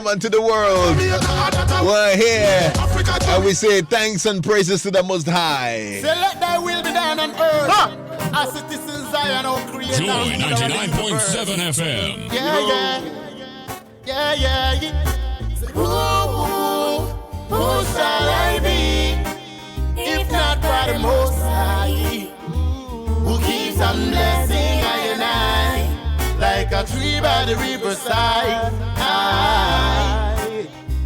To the world, we're here and we say thanks and praises to the Most High. Say let thy will be done on earth as it is in Zion, O Creator. Joy 99.7 FM. Yeah. Say, who shall I be if not by the Most High, who keeps on blessing I and I like a tree by the riverside.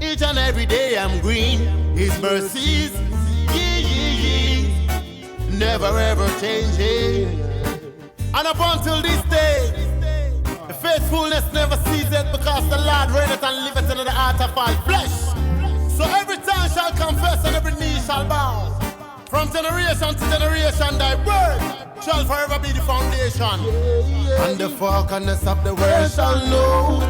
Each and every day I'm green. His mercies, never ever changing. And up until this day, the faithfulness never ceases, because the Lord reigneth and liveth in the heart of all flesh. So every tongue shall confess and every knee shall bow. From generation to generation, thy word shall forever be the foundation. And the falconess of the world shall know.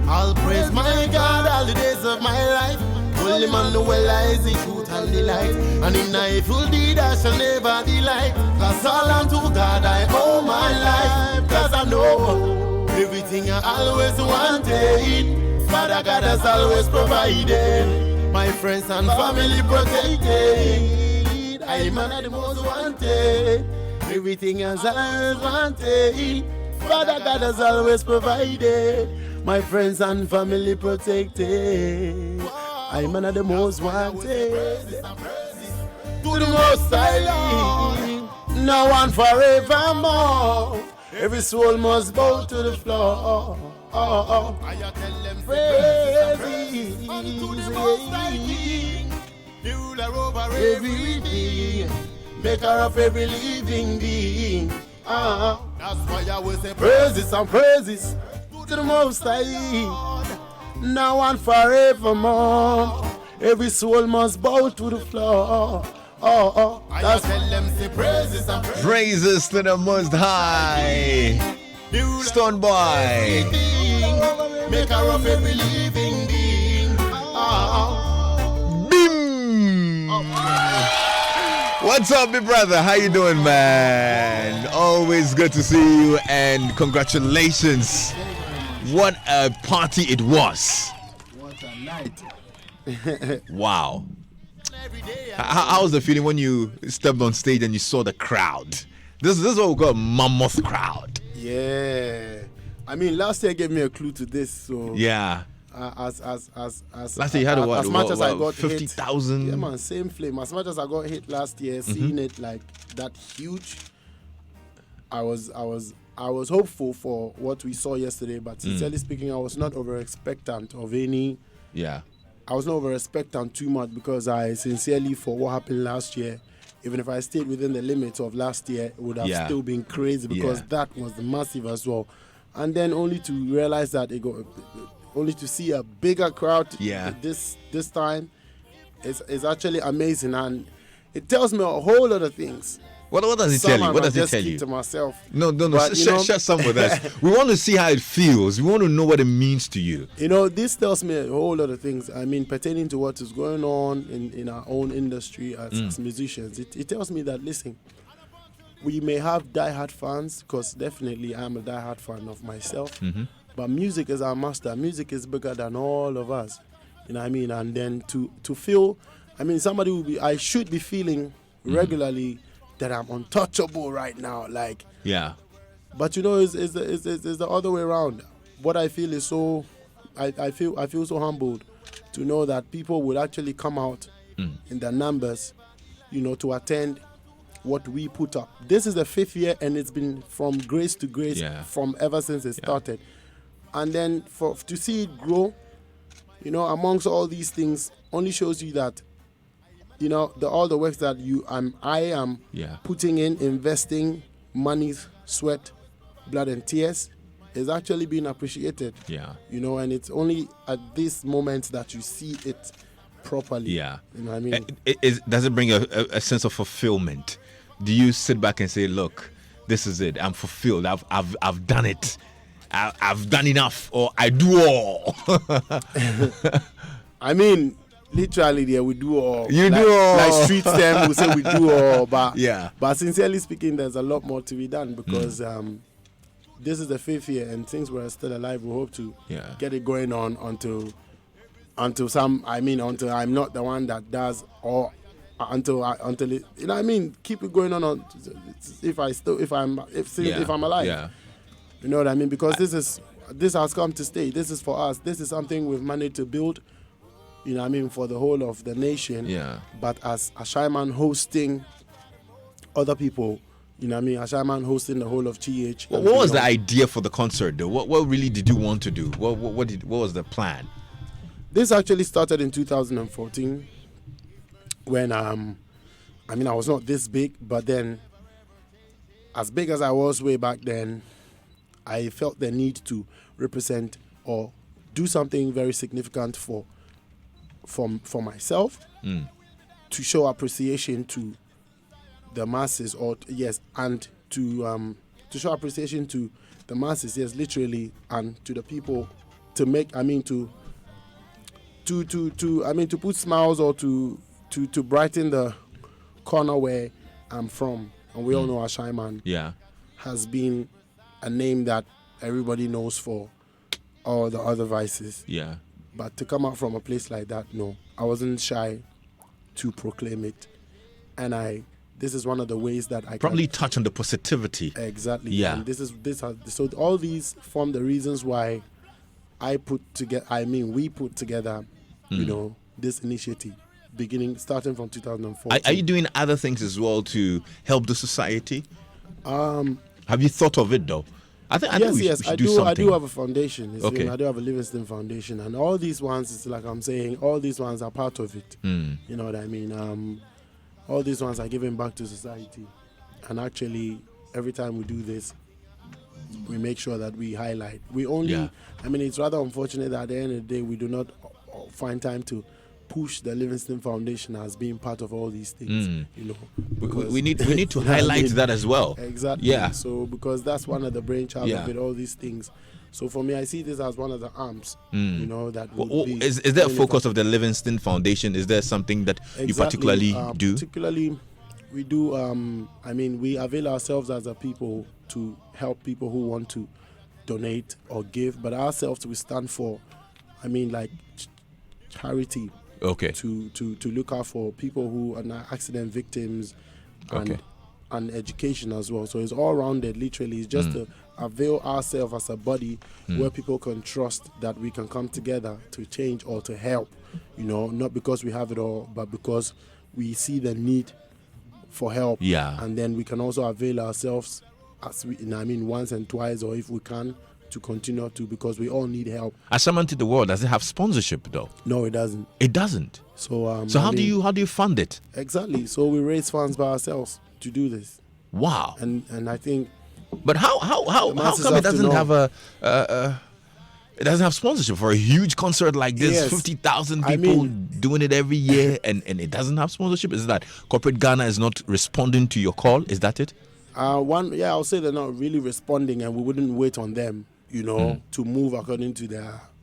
I'll praise my God all the days of my life. Holy Manuel is the truth and the light. And in a evil deed I shall never delight. Cause all unto God I owe my life. Cause I know everything I always wanted, Father God has always provided. My friends and family protected. I'm the most wanted. Everything as I always wanted, Father God has always provided. My friends and family protected. I'm the most wanted. To the most high, now and forevermore. Every soul must bow to the floor. I tell them praise unto the most high King, the ruler over everything, maker of every living being. That's why I will say praises and praises to the Most High, now and forevermore. Every soul must bow to the floor. I tell them say praises and praises to the Most High. Stone Boy, maker of every living being. Bim. What's up, my brother? How you doing, man? Always good to see you, and congratulations. What a party it was. What a night. Wow. How was the feeling when you stepped on stage and you saw the crowd? This is what we call a mammoth crowd. Yeah. I mean, last year gave me a clue to this, so yeah. As last year you had as much as I got 50,000. Yeah, man, same flame. As much as I got hit last year, seeing it like that huge, I was hopeful for what we saw yesterday. But sincerely speaking, I was not over expectant of any. Yeah. I was not over expectant too much, because I sincerely, for what happened last year, even if I stayed within the limits of last year, it would have still been crazy, because that was massive as well. And then only to realize that only to see a bigger crowd this time is actually amazing, and it tells me a whole lot of things. What does it tell you? What does it tell you? To myself. No. But, share some with us. We want to see how it feels. We want to know what it means to you. This tells me a whole lot of things. I mean, pertaining to what is going on in our own industry as musicians. It tells me that, listen, we may have diehard fans, because definitely I'm a diehard fan of myself. But music is our master. Music is bigger than all of us. You know what I mean? And then to feel, I mean, I should be feeling regularly that I'm untouchable right now. Like, yeah. But it's the other way around. What I feel is so, I feel so humbled to know that people would actually come out in their numbers, to attend what we put up. This is the 5th year, and it's been from grace to grace from ever since it started. And then to see it grow, amongst all these things, only shows you that, all the work that I am putting in, investing money, sweat, blood, and tears, is actually being appreciated. Yeah. And it's only at this moment that you see it properly. Yeah. You know what I mean? Does it bring a sense of fulfillment? Do you sit back and say, look, this is it, I'm fulfilled, I've done it, I've done enough, or I do all? I mean, literally, there we do all. You do all. Like street them, we say we do all. But yeah. But sincerely speaking, there's a lot more to be done, because this is the 5th year, and since we're still alive, we hope to Yeah. get it going on until I'm not the one that does, or until it, you know what I mean, keep it going on if I'm alive. Yeah. You know what I mean? Because this has come to stay. This is for us. This is something we've managed to build, you know what I mean, for the whole of the nation. Yeah. But as a Shyman hosting other people, you know what I mean, a Shyman hosting the whole of GH. What was the idea for the concert though? What really did you want to do? What was the plan? This actually started in 2014 when I was not this big, but then as big as I was way back then, I felt the need to represent or do something very significant for myself, to show appreciation to the masses, and to show appreciation to the masses, yes, literally, and to the people, to put smiles or to brighten the corner where I'm from. And we all know Shyman has been a name that everybody knows for all the other vices. Yeah. But to come out from a place like that, no, I wasn't shy to proclaim it. And this is one of the ways that I probably touch on the positivity. Exactly. Yeah. And so all these form the reasons why we put together, you know, this initiative, starting from 2014. Are you doing other things as well to help the society? Have you thought of it though? I think we should do something. I do have a foundation. Okay. I do have a Livingston Foundation, and all these ones, it's like I'm saying, all these ones are part of it. You know what I mean? All these ones are giving back to society, and actually, every time we do this, we make sure that we highlight. It's rather unfortunate that at the end of the day, we do not find time to push the Livingston Foundation as being part of all these things. You know, we need to highlight that as well. Exactly. Yeah. So because that's one of the brainchild of it, all these things. So for me, I see this as one of the arms. You know, that is there a focus of the Livingston Foundation? Is there something that you particularly do? Particularly, we do. We avail ourselves as a people to help people who want to donate or give, but ourselves we stand for. Charity. Okay. To look out for people who are accident victims, and education as well. So it's all rounded. Literally, it's just to avail ourselves as a body where people can trust that we can come together to change or to help. You know, not because we have it all, but because we see the need for help. Yeah. And then we can also avail ourselves once and twice, or if we can, to continue to, because we all need help. As someone to the world, does it have sponsorship though? No, it doesn't. It doesn't. So how do you fund it? Exactly. So we raise funds by ourselves to do this. Wow. And I think. But how come it doesn't have it doesn't have sponsorship for a huge concert like this? Yes. 50,000 people doing it every year, and it doesn't have sponsorship. Is that corporate Ghana is not responding to your call? Is that it? I'll say they're not really responding, and we wouldn't wait on them, you know, to move according to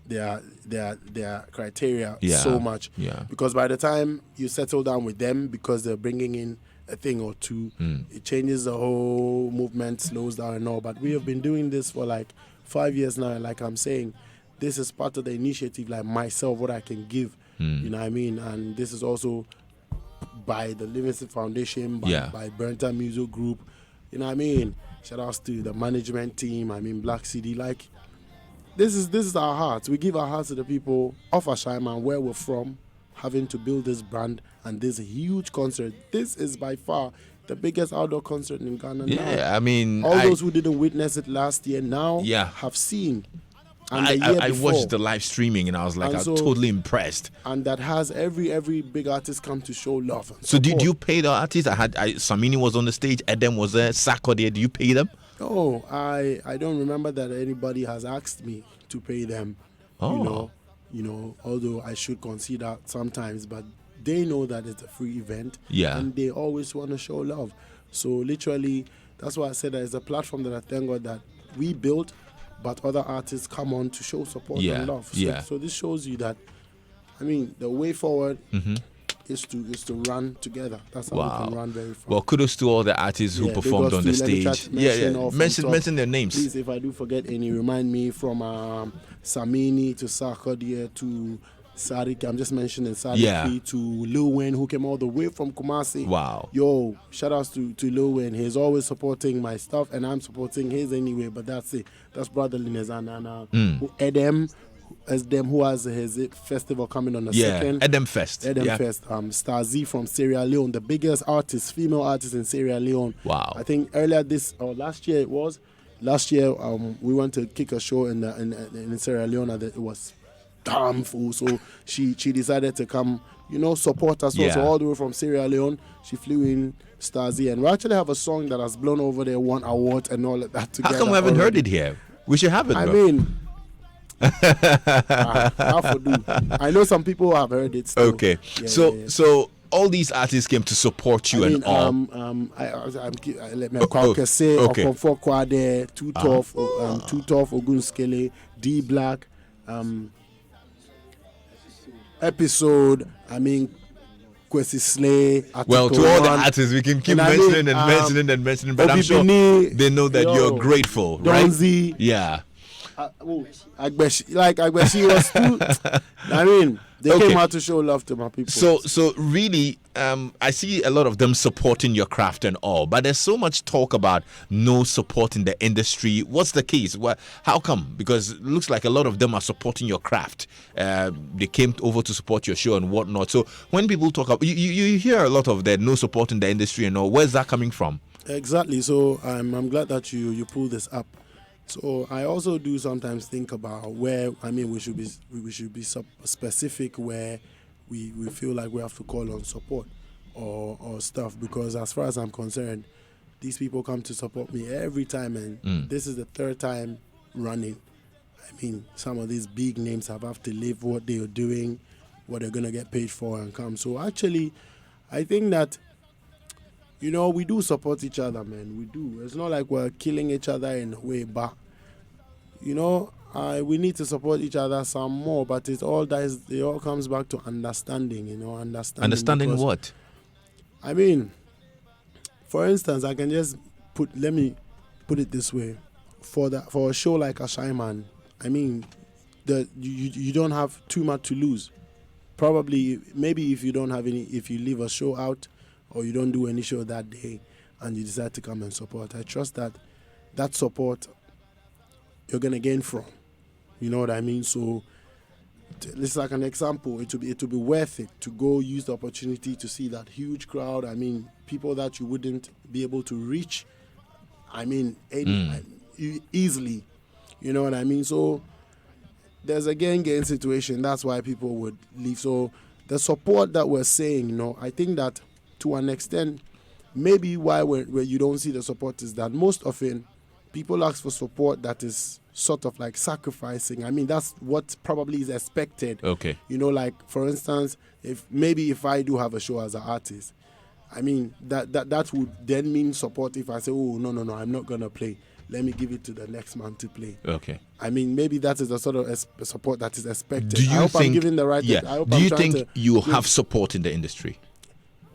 their criteria so much. Yeah. Because by the time you settle down with them, because they're bringing in a thing or two, it changes the whole movement, slows down and all. But we have been doing this for like 5 years now, and like I'm saying, this is part of the initiative, like myself, what I can give, you know what I mean? And this is also by the Livingston Foundation, by Burnton Music Group, you know what I mean? Shout outs to the management team, Black City, like, this is our hearts. We give our hearts to the people of Ashaiman, where we're from, having to build this brand and this huge concert. This is by far the biggest outdoor concert in Ghana now. Those who didn't witness it last year now have seen. And I watched the live streaming and I was like, I was totally impressed. And that has every big artist come to show love. So did you pay the artists? Samini was on the stage, Edem was there, Sako there. Do you pay them? Oh, I don't remember that anybody has asked me to pay them. Oh. You know, although I should consider sometimes, but they know that it's a free event. Yeah. And they always want to show love. So literally, that's why I said that it's a platform that I thank God that we built, but other artists come on to show support and love. So this shows you that, the way forward is to run together. That's how we can run very far. Well, kudos to all the artists who performed on the stage. Mention their names. Please, if I do forget any, remind me, from Samini to Sarkodie to Sadik. I'm just mentioning Sadik to Lil Wayne, who came all the way from Kumasi. Wow. Yo, shout outs to Lil Wayne. He's always supporting my stuff, and I'm supporting his anyway. But that's it. That's brotherliness. And Edem, as them who has his festival coming on the second. Edem Fest. Star Z from Sierra Leone, the biggest artist, female artist in Sierra Leone. Wow. I think last year we went to kick a show in Sierra Leone, and it was damn full. So she decided to come, support us. So all the way from Sierra Leone, she flew in, Star Z, and we actually have a song that has blown over there, won awards and all of that together. How come we haven't heard it here? We should have it. I mean. I know some people have heard it still. Okay. So all these artists came to support you and all. Let me say Okonfo Kwade, Too Tough, Ogunskele, D Black, Episode, Kwesi Slay. Well, to all the artists, we can keep mentioning, but I'm sure they know that you're grateful, right? Donzi. Yeah. Agbeshi was too. They came out to show love to my people. So really, I see a lot of them supporting your craft and all, but there's so much talk about no support in the industry. What's the case? How come? Because it looks like a lot of them are supporting your craft. They came over to support your show and whatnot. So when people talk about, you hear a lot of that no support in the industry and all. Where's that coming from? Exactly. So I'm glad that you pulled this up. So I also do sometimes think about where we should be specific where we feel like we have to call on support or stuff, because as far as I'm concerned, these people come to support me every time, and this is the third time running. Some of these big names have to live what they are doing, what they're gonna get paid for, and come. So actually, I think that we do support each other, man. We do. It's not like we're killing each other in a way, but we need to support each other some more. But it all comes back to understanding. Understanding what? For instance, I can just let me put it this way: for a show like Ashaiman, you don't have too much to lose. Probably, maybe if you leave a show out, or you don't do any show that day and you decide to come and support, I trust that support you're going to gain from. You know what I mean? So it's like an example. It will be worth it to go use the opportunity to see that huge crowd. People that you wouldn't be able to reach, easily. You know what I mean? So there's a gain-gain situation. That's why people would leave. So the support that we're saying, I think that to an extent, maybe why where you don't see the support is that most often people ask for support that is sort of like sacrificing. That's what probably is expected. Okay. Like for instance, if I do have a show as an artist, that would then mean support. If I say, oh no, I'm not gonna play, let me give it to the next man to play. Okay. Maybe that is the sort of support that is expected. Do you think? I'm giving the right. Yeah. Do you think you have support in the industry?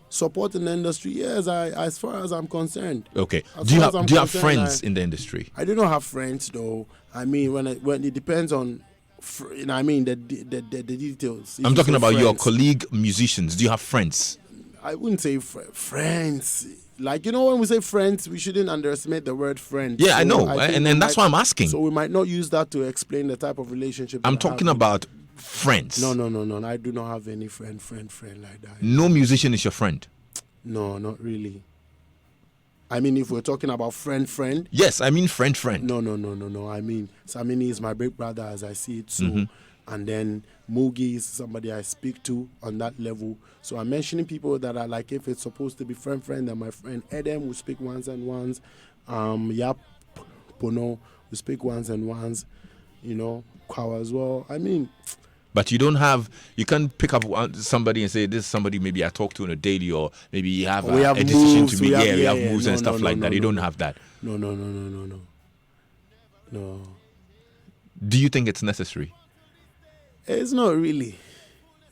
Support in the industry, yes. As far as I'm concerned. Okay. Do you have friends in the industry? I do not have friends though. When it depends on, the details. I'm talking about your colleague musicians. Do you have friends? I wouldn't say friends. Like, when we say friends, we shouldn't underestimate the word friend. Yeah, so I know, and that's why I'm asking. So we might not use that to explain the type of relationship. I'm talking about friends. No. I do not have any friend like that. No musician is your friend? No, not really. If we're talking about friend. Yes, I mean friend. No. Samini is my big brother as I see it. So, and then Mugi is somebody I speak to on that level. So I'm mentioning people that are like, if it's supposed to be friend, then my friend Edem will speak once and once. Yap Pono will speak once and once. Kwawa as well. But you can't pick up somebody and say, this is somebody maybe I talk to on a daily, or maybe you have a decision to make. We have moves and stuff like that. You don't have that. No. Do you think it's necessary? It's not really.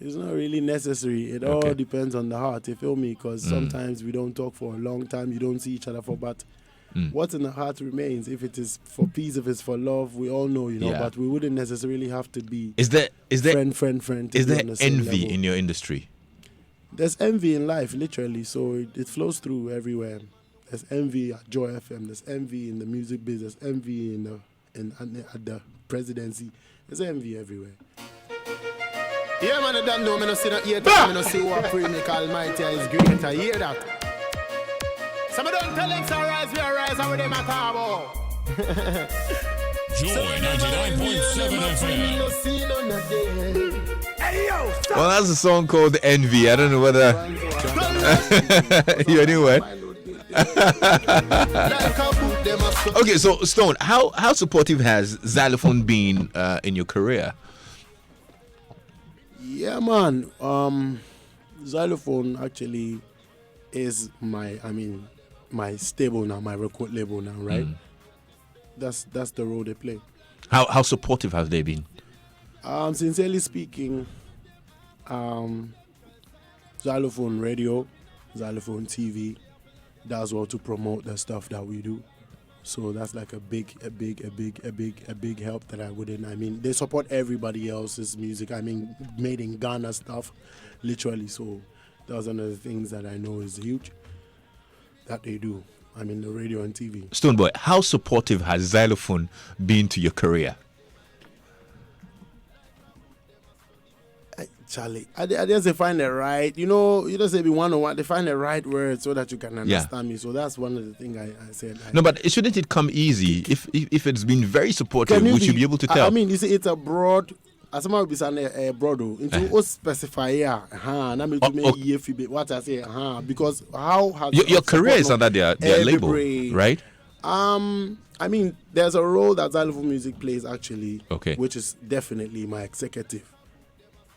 It's not really necessary. It all depends on the heart, you feel me? Because sometimes we don't talk for a long time, you don't see each other for, but what's in the heart remains. If it is for peace, if it's for love, we all know, but we wouldn't necessarily have to be friend. Is there envy in your industry? There's envy in life, literally, so it flows through everywhere. There's envy at Joy FM, there's envy in the music business, envy at the presidency, there's envy everywhere. Yeah, man, I don't know, I don't see that yet. I don't see what pray make Almighty is great. I hear that. Some don't tell them to rise, we are rise, and we them at our Joy 99.7 FM. Hey, yo, stop. Well, that's a song called Envy. I don't know whether you anyway. Okay, so Stone, how supportive has Xylophone been in your career? Yeah, man. Xylophone actually is my stable now, my record label now, right? That's the role they play. How supportive have they been? Sincerely speaking, Xylophone Radio, Xylophone TV does well to promote the stuff that we do. So that's like a big help that I wouldn't. I mean, they support everybody else's music. I mean, made in Ghana stuff, literally. So that's one of the things that I know is huge that they do. I mean, the radio and TV. Stoneboy, how supportive has Xylophone been to your career? Charlie, I just find it right. You just say be one-on-one. They find the right word so that you can understand me. So that's one of the things I said. No, but shouldn't it come easy? If it's been very supportive, we should be able to tell. I mean, you see, it's a broad. As someone will be saying a broad. Into specify what I say. Because how has your career is under their label, right? I mean, there's a role that Xylophone Music plays actually, which is definitely my executive.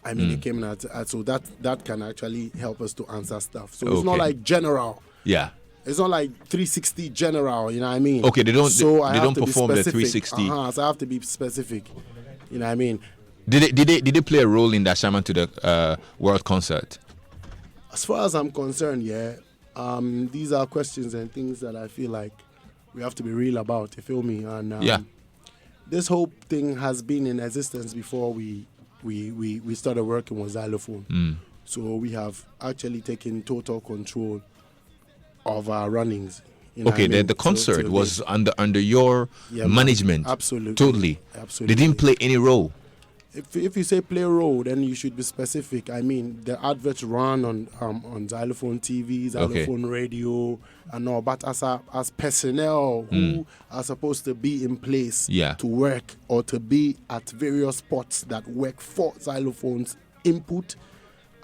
I mean, it came out, so that can actually help us to answer stuff. So it's not like general. Yeah. It's not like 360 general, you know what I mean? Okay, they don't perform the specific. 360. So I have to be specific, you know what I mean? Did they play a role in the Shaman to the World Concert? As far as I'm concerned, these are questions and things that I feel like we have to be real about, you feel me? And this whole thing has been in existence before we started working with Xylophone. So we have actually taken total control of our runnings. You know the concert was under your management. Absolutely. Totally. Absolutely. They didn't play any role. If you say play a role, then you should be specific. I mean, the adverts run on Xylophone TV, Xylophone Radio, and all. But as personnel who are supposed to be in place to work or to be at various spots that work for Xylophone's input,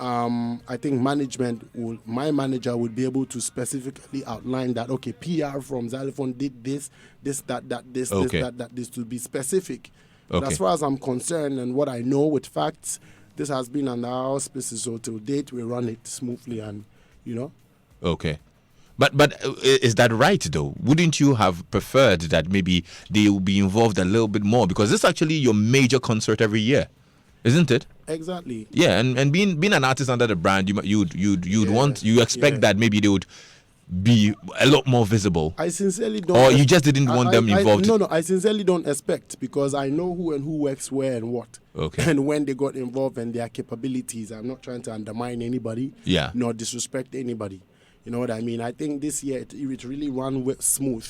I think my manager would be able to specifically outline that. Okay, PR from Xylophone did this, that, this to be specific. But as far as I'm concerned and what I know with facts, this has been under our auspices. So till date, we run it smoothly and, Okay. But is that right, though? Wouldn't you have preferred that maybe they will be involved a little bit more? Because this is actually your major concert every year, isn't it? Exactly. Yeah, and being an artist under the brand, you expect that maybe they would be a lot more visible. I sincerely don't. Or you just didn't want them involved? No, I sincerely don't expect, because I know who works where and what. Okay. And when they got involved and their capabilities. I'm not trying to undermine anybody. Yeah. Nor disrespect anybody. You know what I mean? I think this year it really ran smooth.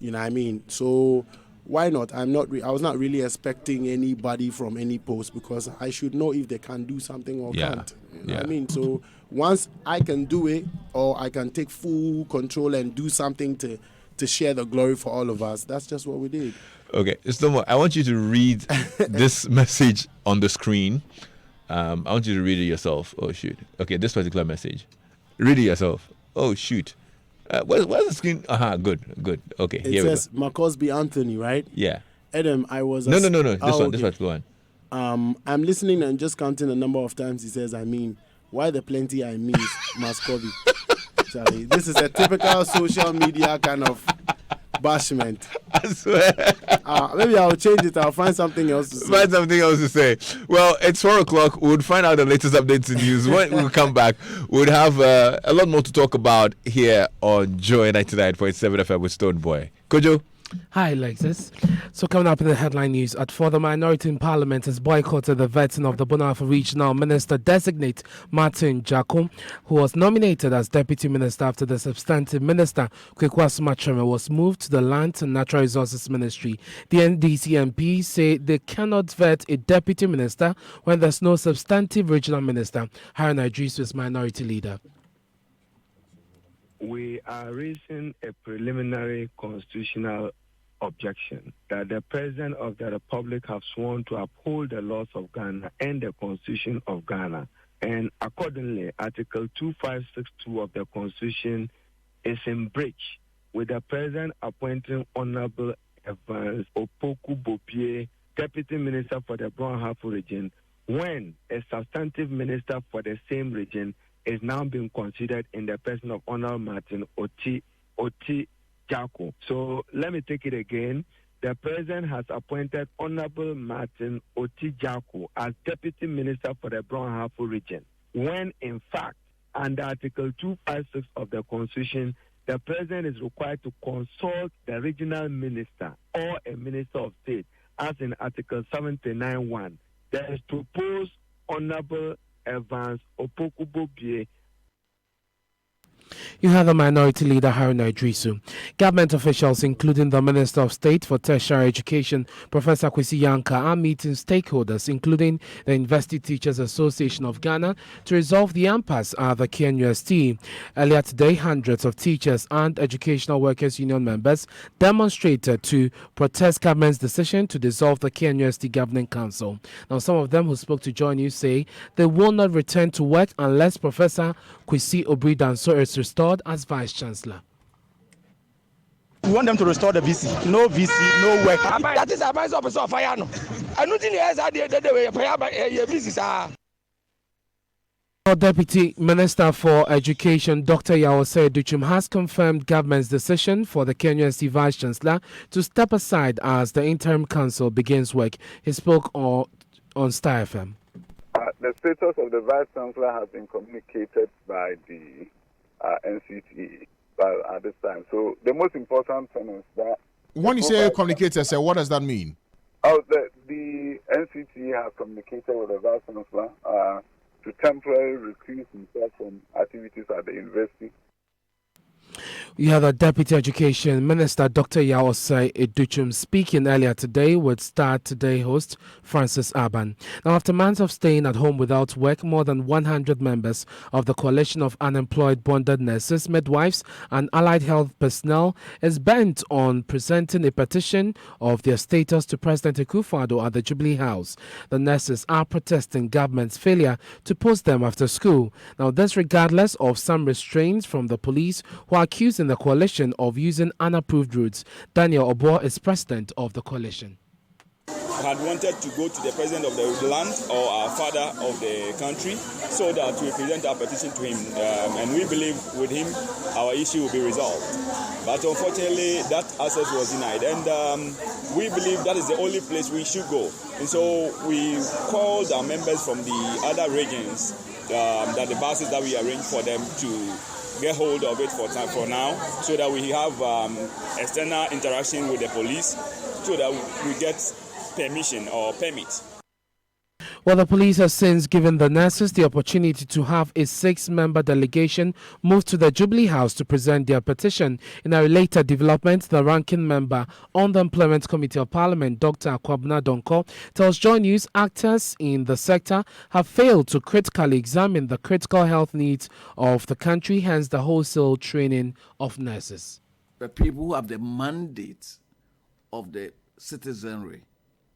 You know what I mean? So why not? I was not really expecting anybody from any post, because I should know if they can do something or can't. You know what I mean? So once I can do it, or I can take full control and do something to share the glory for all of us, that's just what we did. Okay, Slomo, I want you to read this message on the screen. I want you to read it yourself. Oh, shoot. Okay, this particular message. Read it yourself. Oh, shoot. Where's the screen? Good. Okay, it says Macosby Anthony, right? Yeah. Adam, I was... No. This one. I'm listening and just counting the number of times he says, why the plenty I miss Macosby? Charlie, this is a typical social media kind of Bashment. I swear. Maybe I'll change it. I'll find something else to say. Find something else to say. Well, it's 4 o'clock. We'll find out the latest updates in news. When we come back, we'll have a lot more to talk about here on Joy 99.7 FM with Stone Boy. Kojo? Hi, Alexis. So coming up in the headline news, the minority in Parliament has boycotted the vetting of the Bonafa Regional Minister-designate Martin Jaco, who was nominated as Deputy Minister after the substantive Minister, Kwekwas Machame, was moved to the Land and Natural Resources Ministry. The NDC MPs say they cannot vet a Deputy Minister when there's no substantive Regional Minister. Haruna Idris is Minority Leader. We are raising a preliminary constitutional objection that the President of the Republic has sworn to uphold the laws of Ghana and the Constitution of Ghana. And accordingly, Article 2562 of the Constitution is in breach, with the President appointing Honorable Evans Opoku Bopie, Deputy Minister for the Brown-Harford region, when a substantive minister for the same region is now being considered in the person of Honorable Martin Oti Jaco. So let me take it again. The President has appointed Honorable Martin Oti Jaco as Deputy Minister for the Brown-Harford region, when in fact, under Article 256 of the Constitution, the President is required to consult the regional minister or a Minister of State, as in Article 79(1). There is proposed Honorable Evans Opoku Bopie. You have the Minority Leader Haruna Idrisu. Government officials, including the Minister of State for Tertiary Education, Professor Kwesi Yanka, are meeting stakeholders, including the University Teachers Association of Ghana, to resolve the impasse at the KNUST. Earlier today, hundreds of teachers and educational workers union members demonstrated to protest government's decision to dissolve the KNUST Governing Council. Now, some of them who spoke to Joy News say they will not return to work unless Professor Kwesi Obridanso is restored as Vice Chancellor. We want them to restore the VC. No VC, no work. That is a vice officer of fire. I don't think Deputy Minister for Education Dr. Yawose Duchum has confirmed government's decision for the KNUST Vice Chancellor to step aside as the interim council begins work. He spoke on Star FM. The status of the Vice Chancellor has been communicated by the NCT at this time. So the most important thing is that... When you say communicated, sir, what does that mean? The NCT has communicated with the Vice Chancellor to temporarily recuse himself from activities at the university. You have the Deputy Education Minister, Dr. Yawose Duchum, speaking earlier today with Star Today host Francis Aban. Now, after months of staying at home without work, more than 100 members of the Coalition of Unemployed Bonded Nurses, Midwives and Allied Health Personnel is bent on presenting a petition of their status to President Akufo-Addo at the Jubilee House. The nurses are protesting government's failure to post them after school. Now, this regardless of some restraints from the police, who are accusing the coalition of using unapproved routes. Daniel Obo is president of the coalition. Had wanted to go to the president of the land or our father of the country so that we present our petition to him, and we believe with him our issue will be resolved. But unfortunately that access was denied, and we believe that is the only place we should go. And so we called our members from the other regions, that the buses that we arranged for them to get hold of it for now, so that we have external interaction with the police, so that we get permission or permit. Well, the police has since given the nurses the opportunity to have a 6-member delegation move to the Jubilee House to present their petition. In a related development, the ranking member on the Employment Committee of Parliament, Dr. Akwabena Donko, tells Joy News actors in the sector have failed to critically examine the critical health needs of the country, hence the wholesale training of nurses. The people who have the mandate of the citizenry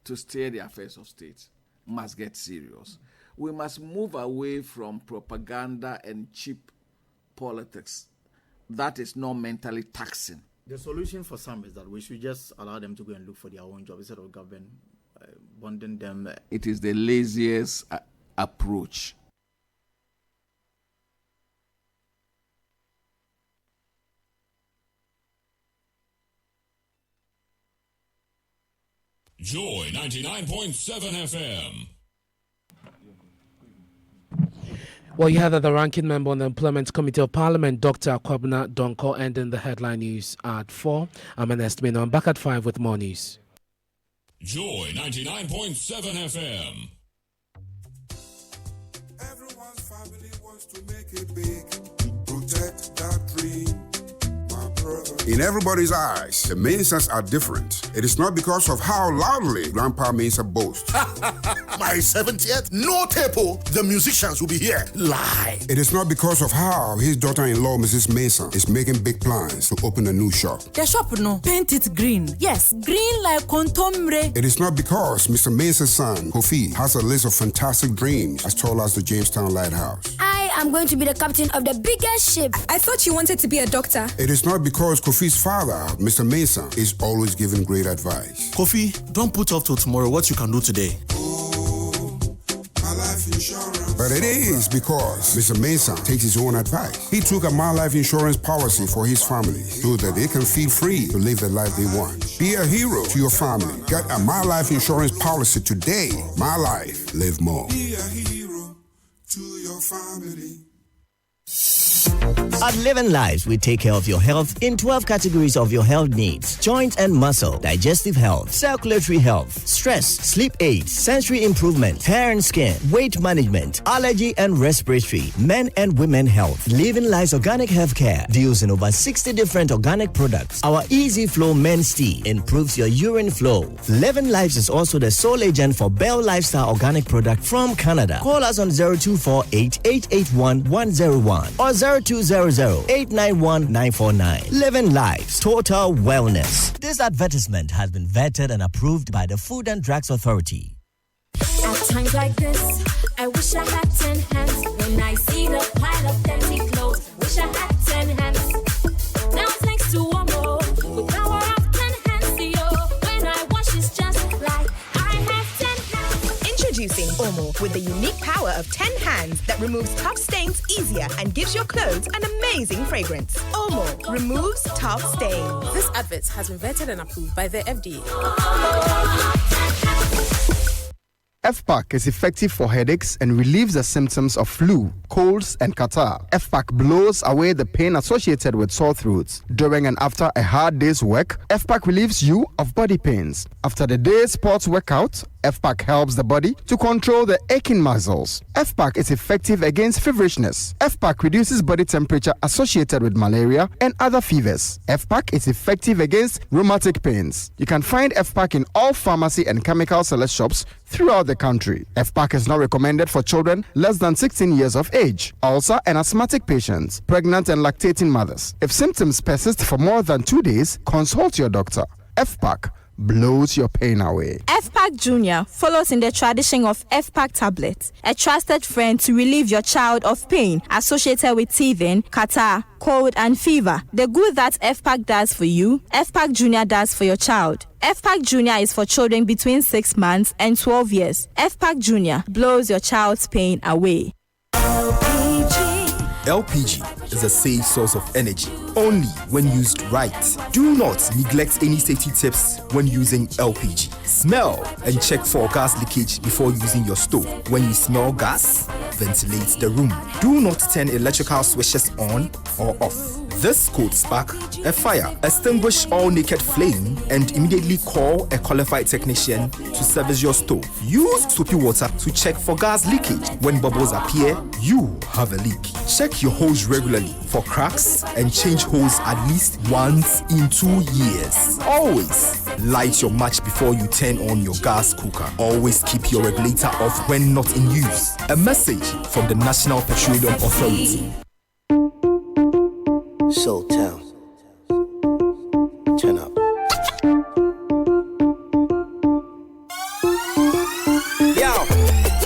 to steer the affairs of state must get serious. We must move away from propaganda and cheap politics. That is not mentally taxing. The solution for some is that we should just allow them to go and look for their own job instead of government bonding them. It is the laziest approach. Joy 99.7 FM. Well, you heard that the ranking member on the Employment Committee of Parliament, Dr. Kwabena Donko, ending the headline news at 4. I'm Ernest Mino. I'm back at 5 with more news. Joy 99.7 FM. Everyone's family wants to make it big. Protect that dream. In everybody's eyes, the Mensahs are different. It is not because of how loudly Grandpa Mensah boasts. My 70th, no tempo, the musicians will be here live. It is not because of how his daughter-in-law, Mrs. Mensah, is making big plans to open a new shop. The shop, no, paint it green. Yes, green like contombre. It is not because Mr. Mensah's son, Kofi, has a list of fantastic dreams as tall as the Jamestown Lighthouse. I am going to be the captain of the biggest ship. I thought you wanted to be a doctor. It is not because Kofi's father, Mr. Mensah, is always giving great advice. Kofi, don't put off till tomorrow what you can do today. But it is because Mr. Mensah takes his own advice. He took a My Life insurance policy for his family so that they can feel free to live the life they want. Be a hero to your family. Get a My Life insurance policy today. My Life, live more. Be a hero to your family. At Living Lives, we take care of your health in 12 categories of your health needs: joint and muscle, digestive health, circulatory health, stress, sleep aids, sensory improvement, hair and skin, weight management, allergy and respiratory, men and women health. Living Lives Organic Healthcare deals in over 60 different organic products. Our Easy Flow Men's Tea improves your urine flow. Living Lives is also the sole agent for Bell Lifestyle Organic Product from Canada. Call us on 0248-881-101 or 0200-891-949. Living Lives, total wellness. This advertisement has been vetted and approved by the Food and Drugs Authority. At times like this, I wish I had 10 hands. When I see the pile of dirty clothes, wish I had 10 hands. Now thanks to Omo, the power of 10 hands, yo. When I wash, it's just like I have 10 hands. Introducing Omo with the unique power of 10 hands that removes top stains easier and gives your clothes an amazing fragrance. Omo removes top stains. This advert has been vetted and approved by the FDA. FPAC is effective for headaches and relieves the symptoms of flu, colds, and catarrh. FPAC blows away the pain associated with sore throats. During and after a hard day's work, FPAC relieves you of body pains. After the day's sports workout, FPAC helps the body to control the aching muscles. FPAC is effective against feverishness. FPAC reduces body temperature associated with malaria and other fevers. FPAC is effective against rheumatic pains. You can find FPAC in all pharmacy and chemical select shops throughout the country. FPAC is not recommended for children less than 16 years of age, ulcer and asthmatic patients, pregnant and lactating mothers. If symptoms persist for more than 2 days, consult your doctor. FPAC blows your pain away. FPAC Junior follows in the tradition of FPAC tablets, a trusted friend to relieve your child of pain associated with teething, catarrh, cold, and fever. The good that FPAC does for you, FPAC Junior does for your child. FPAC Junior is for children between 6 months and 12 years. FPAC Junior blows your child's pain away. LPG is a safe source of energy only when used right. Do not neglect any safety tips when using LPG. Smell and check for gas leakage before using your stove. When you smell gas, ventilate the room. Do not turn electrical switches on or off. This could spark a fire. Extinguish all naked flame and immediately call a qualified technician to service your stove. Use soapy water to check for gas leakage. When bubbles appear, you have a leak. Check your hose regularly for cracks and change hose at least once in 2 years. Always light your match before you turn on your gas cooker. Always keep your regulator off when not in use. A message from the National Petroleum Authority. Soul Town. Turn up. Yo,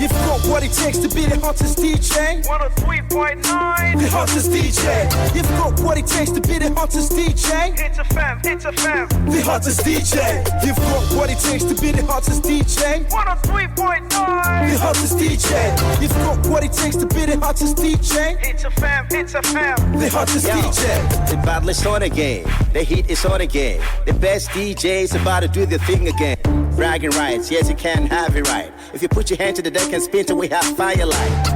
you've got what it takes to be the hottest DJ. 103.9. The hottest DJ. You've got what it takes to be the hottest DJ. It's a fam. The hottest DJ. You've got what it takes to be the hottest DJ. 103.9. The hottest DJ. You've got what it takes to be the hottest DJ. It's a fam. The hottest DJ. The battle is on again. The heat is on again. The best DJ is about to do the thing again. bragging rights. Yes, you can have it right. If you put your hand to the deck and spin till we have firelight.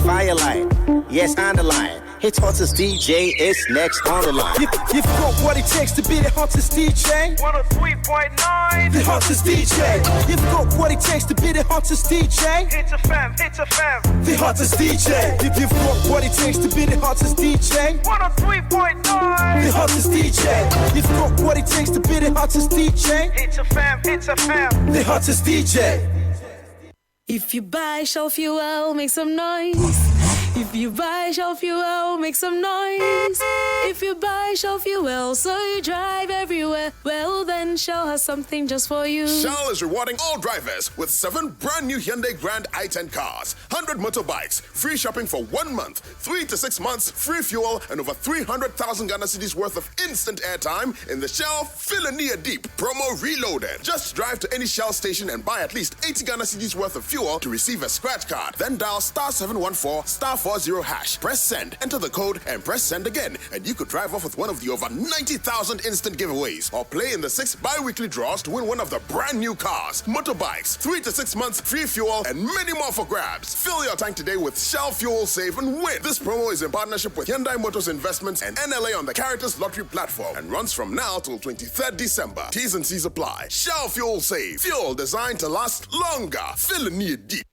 Firelight, yes, underline. Hit Hottest DJ is next on the line. You've got what it takes to be the hottest DJ. 103.9. The hottest DJ. You've got what it takes to be the hottest DJ. It's a fam. The hottest DJ. You've got what it takes to be the hottest DJ. 103.9. The hottest DJ. You've got what it takes to be the hottest DJ. It's a fam. The hottest DJ. If you buy Shell Fuel, make some noise. If you buy Shell Fuel, make some noise. If you buy Shell Fuel, so you drive everywhere, well then Shell has something just for you. Shell is rewarding all drivers with 7 brand new Hyundai Grand i10 cars, 100 motorbikes, free shopping for 1 month, 3 to 6 months, free fuel, and over 300,000 Ghana cedis worth of instant airtime in the Shell Fill a Near Deep promo reloaded. Just drive to any Shell station and buy at least 80 Ghana cedis worth of fuel to receive a scratch card. Then dial *714*40#. Press send, enter the code, and press send again, and you could drive off with one of the over 90,000 instant giveaways, or play in the 6 bi-weekly draws to win one of the brand new cars, motorbikes, 3 to 6 months free fuel, and many more for grabs. Fill your tank today with Shell Fuel Save and win. This promo is in partnership with Hyundai Motors Investments and NLA on the Caritas Lottery platform and runs from now till 23rd December. T's and C's apply. Shell Fuel Save. Fuel designed to last longer. Fill a Near Deep.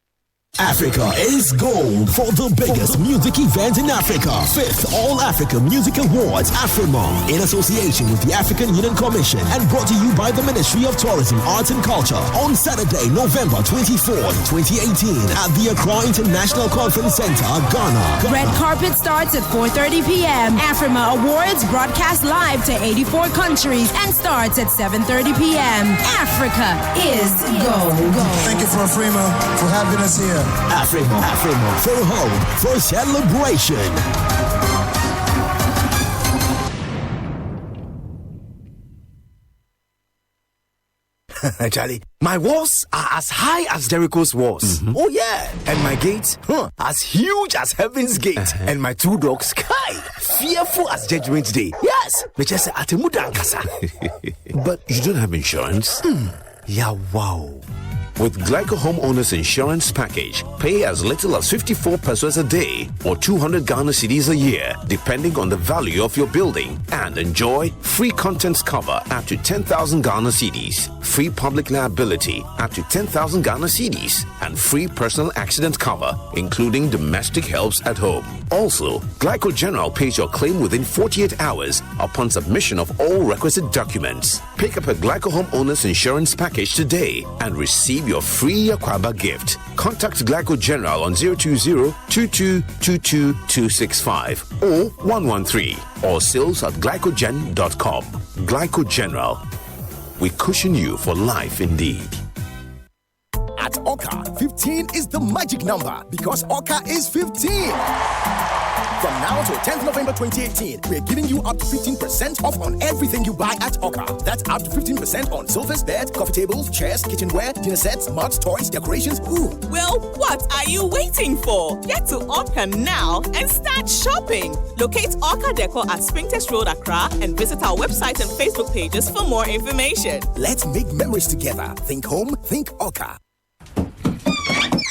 Africa is gold for the biggest music event in Africa. 5th All Africa Music Awards, Afrima, in association with the African Union Commission and brought to you by the Ministry of Tourism, Arts and Culture on Saturday, November 24th, 2018 at the Accra International Conference Center, Ghana. Red carpet starts at 4:30 p.m. Afrima Awards broadcast live to 84 countries and starts at 7:30 p.m. Africa is gold. Thank you for Afrima for having us here. Afrima, for hope, for celebration. Charlie, my walls are as high as Jericho's walls. Oh yeah, and my gates, as huge as Heaven's Gate. And my 2 dogs, fearful as Judgment Day. Yes, but just But you don't have insurance? Yeah, wow. With Glyco Homeowners Insurance Package, pay as little as 54 pesos a day or 200 Ghana cedis a year, depending on the value of your building, and enjoy free contents cover up to 10,000 Ghana cedis, free public liability up to 10,000 Ghana cedis, and free personal accident cover, including domestic helps at home. Also, Glyco General pays your claim within 48 hours upon submission of all requisite documents. Pick up a Glyco Homeowners Insurance Package today and receive your free Aquaba gift. Contact Glyco General on 020-2222-265 or 113 or sales@glycogen.com. Glyco General. We cushion you for life indeed. At Oka, 15 is the magic number because Oka is 15. From now to 10th November 2018, we're giving you up to 15% off on everything you buy at Oka. That's up to 15% on sofas, beds, coffee tables, chairs, kitchenware, dinner sets, mugs, toys, decorations. Ooh. Well, what are you waiting for? Get to Oka now and start shopping. Locate Oka Decor at Springtest Road, Accra, and visit our website and Facebook pages for more information. Let's make memories together. Think home, think Oka.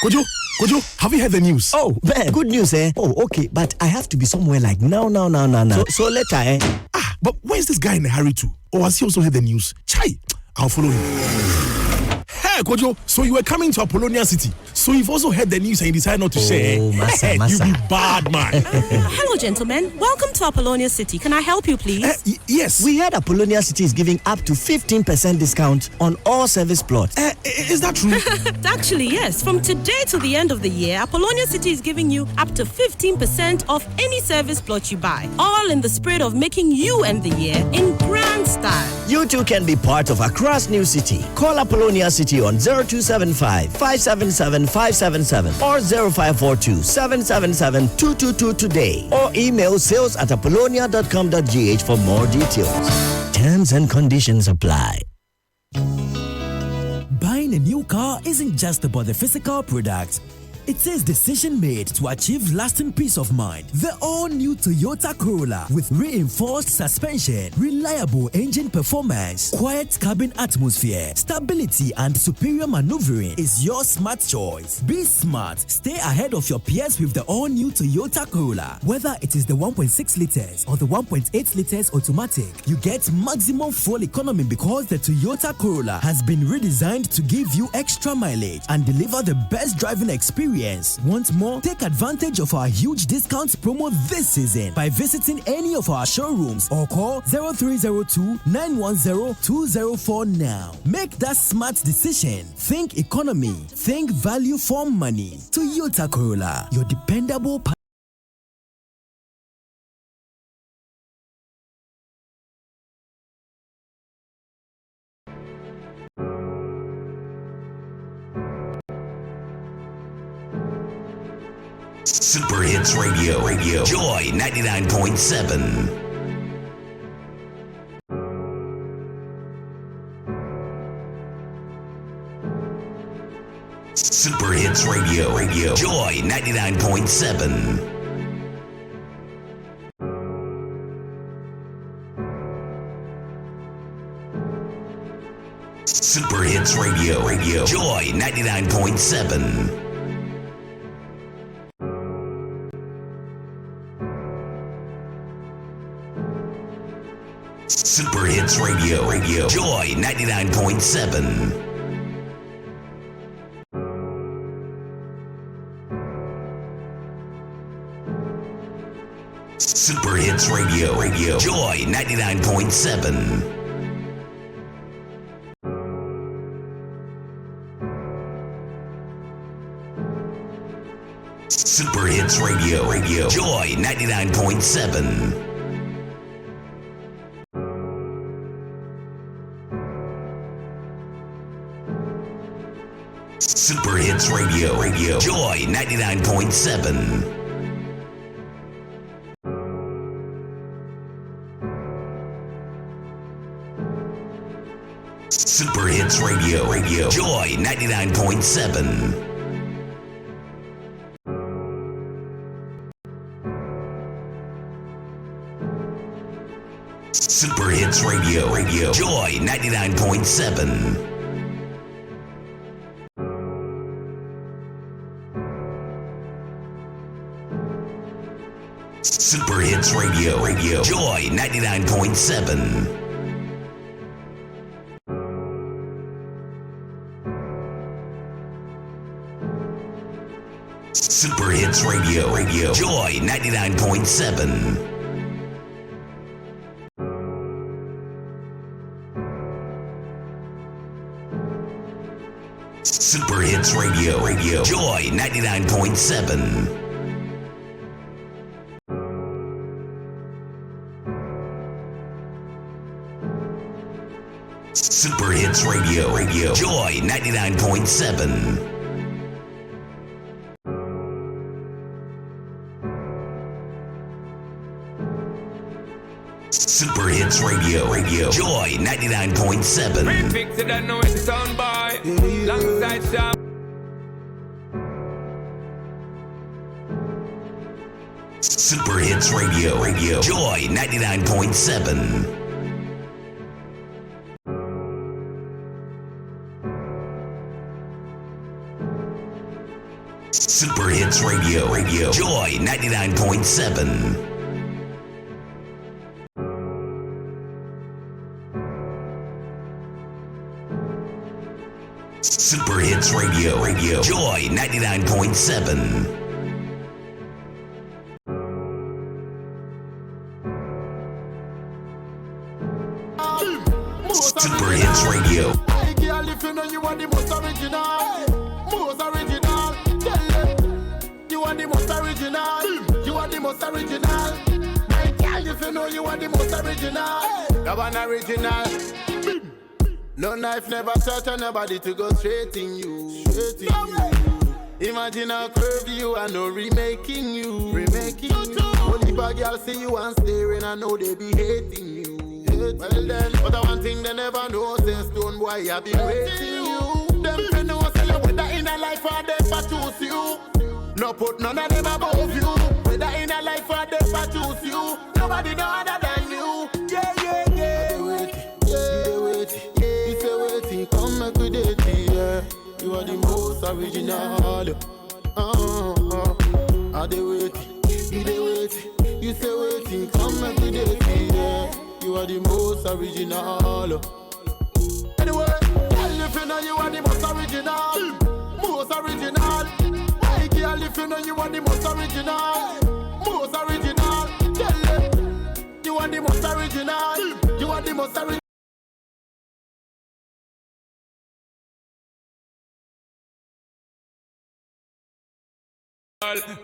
Kojo, have you heard the news? Oh, man, good news, eh? Oh, okay, but I have to be somewhere like now. So later, eh? But where is this guy in a hurry to? Or has he also heard the news? Chai, I'll follow him. Hey, Kojo, so you were coming to Apollonia City. So you've also heard the news and you decided not to share. Massa. You be bad, man. Hello, gentlemen. Welcome to Apollonia City. Can I help you, please? Yes. We heard Apollonia City is giving up to 15% discount on all service plots. Is that true? Actually, yes. From today to the end of the year, Apollonia City is giving you up to 15% off any service plot you buy. All in the spirit of making you end the year in grand style. You too can be part of Accra's new city. Call Apollonia City on 0275-577-577 or 0542-777-222 today, or email sales@apollonia.com.gh for more details. Terms and conditions apply. Buying a new car isn't just about the physical product. It is decision made to achieve lasting peace of mind. The all-new Toyota Corolla with reinforced suspension, reliable engine performance, quiet cabin atmosphere, stability and superior maneuvering is your smart choice. Be smart. Stay ahead of your peers with the all-new Toyota Corolla. Whether it is the 1.6 liters or the 1.8 liters automatic, you get maximum fuel economy because the Toyota Corolla has been redesigned to give you extra mileage and deliver the best driving experience. Want more? Take advantage of our huge discounts promo this season by visiting any of our showrooms or call 0302-910-204 now. Make that smart decision. Think economy. Think value for money. Toyota Corolla, your dependable Super Hits Radio. Joy 99.7. Super Hits Radio. Joy 99.7. Super Hits Radio. Joy 99.7. Super Hits Radio. Joy 99.7. Super Hits Radio. Joy 99.7. Super Hits Radio. Joy 99.7. Super Hits Radio. Joy 99.7. Super Hits Radio. Joy 99.7. Super Hits Radio. Joy 99.7. Super Hits Radio. Joy 99.7. Super Hits Radio. Joy 99.7. Super Hits Radio. Joy 99.7. Super Hits Radio. Joy 99.7. Super Hits Radio. Joy 99.7. Fix it and know it's a sound boy. Alongside Sam. Super Hits Radio. Joy 99.7. Super Hits Radio. Joy 99.7. Super Hits Radio. Joy 99.7. Super Hits Radio. Hey girl, if you know you are the most original. Most original. Tell them you are the most original. You are the most original. Hey girl, if you know you are the most original. You are original. No knife never touch nobody to go straight in you. Imagine how curvy you are, no remaking you. Only bad girl see you and staring, I know they be hating you. Well then, but one thing they never know, say Stone Boy, I be waiting you. Them fi know, say you with the in a life or death, I choose you. No put none of them above you. Whether in a life or death, I choose you. Nobody know other than you. Yeah, yeah, yeah. You waiting, you say waiting, come make we date, yeah. You are the most original. Are they waiting, you say waiting, come make we date, yeah. You are the most original. Anyway, if you know you are the most original, most original. Why girl, if you know you are the most original, most original. Tell them you are the most original, you are the most original.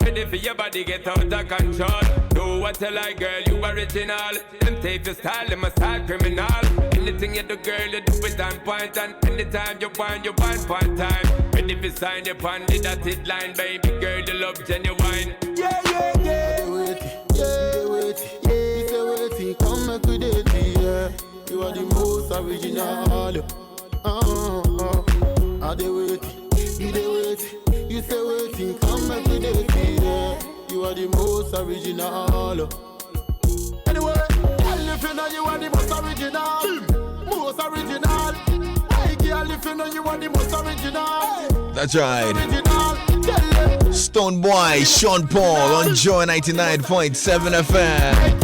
Ready for your body get out of control. Do what you like, girl, you original. Them take your style, them a style criminal. Anything you do, girl, you do it on point. And anytime you want point time. Ready for sign your on the dotted line, baby girl, you love genuine. Yeah, yeah, yeah. You say waiting, come make we date, yeah. You are the most original. Are they waiting? You say waiting, come make we date, yeah. You are the most original. Anyway, girl, if you know you are the most original, most original. Hey, girl, if you know you are the most original. That's right. Stone Boy, Sean Paul on Joy 99.7 FM.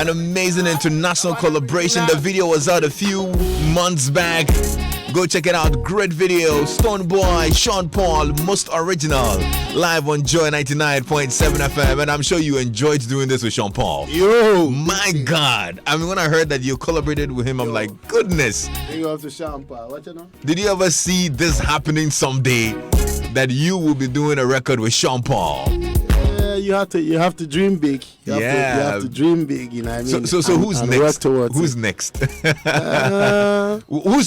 An amazing international collaboration. The video was out a few months back. Go check it out. Great video. Stone Boy, Sean Paul, most original. Live on Joy 99.7 FM. And I'm sure you enjoyed doing this with Sean Paul. Yo, my God. I mean, when I heard that you collaborated with him, I'm like, goodness. You have to Sean Paul. What you know? Did you ever see this happening someday? That you will be doing a record with Sean Paul? You have to dream big. You have to dream big, you know what I mean? So who's next? Who's next? Who's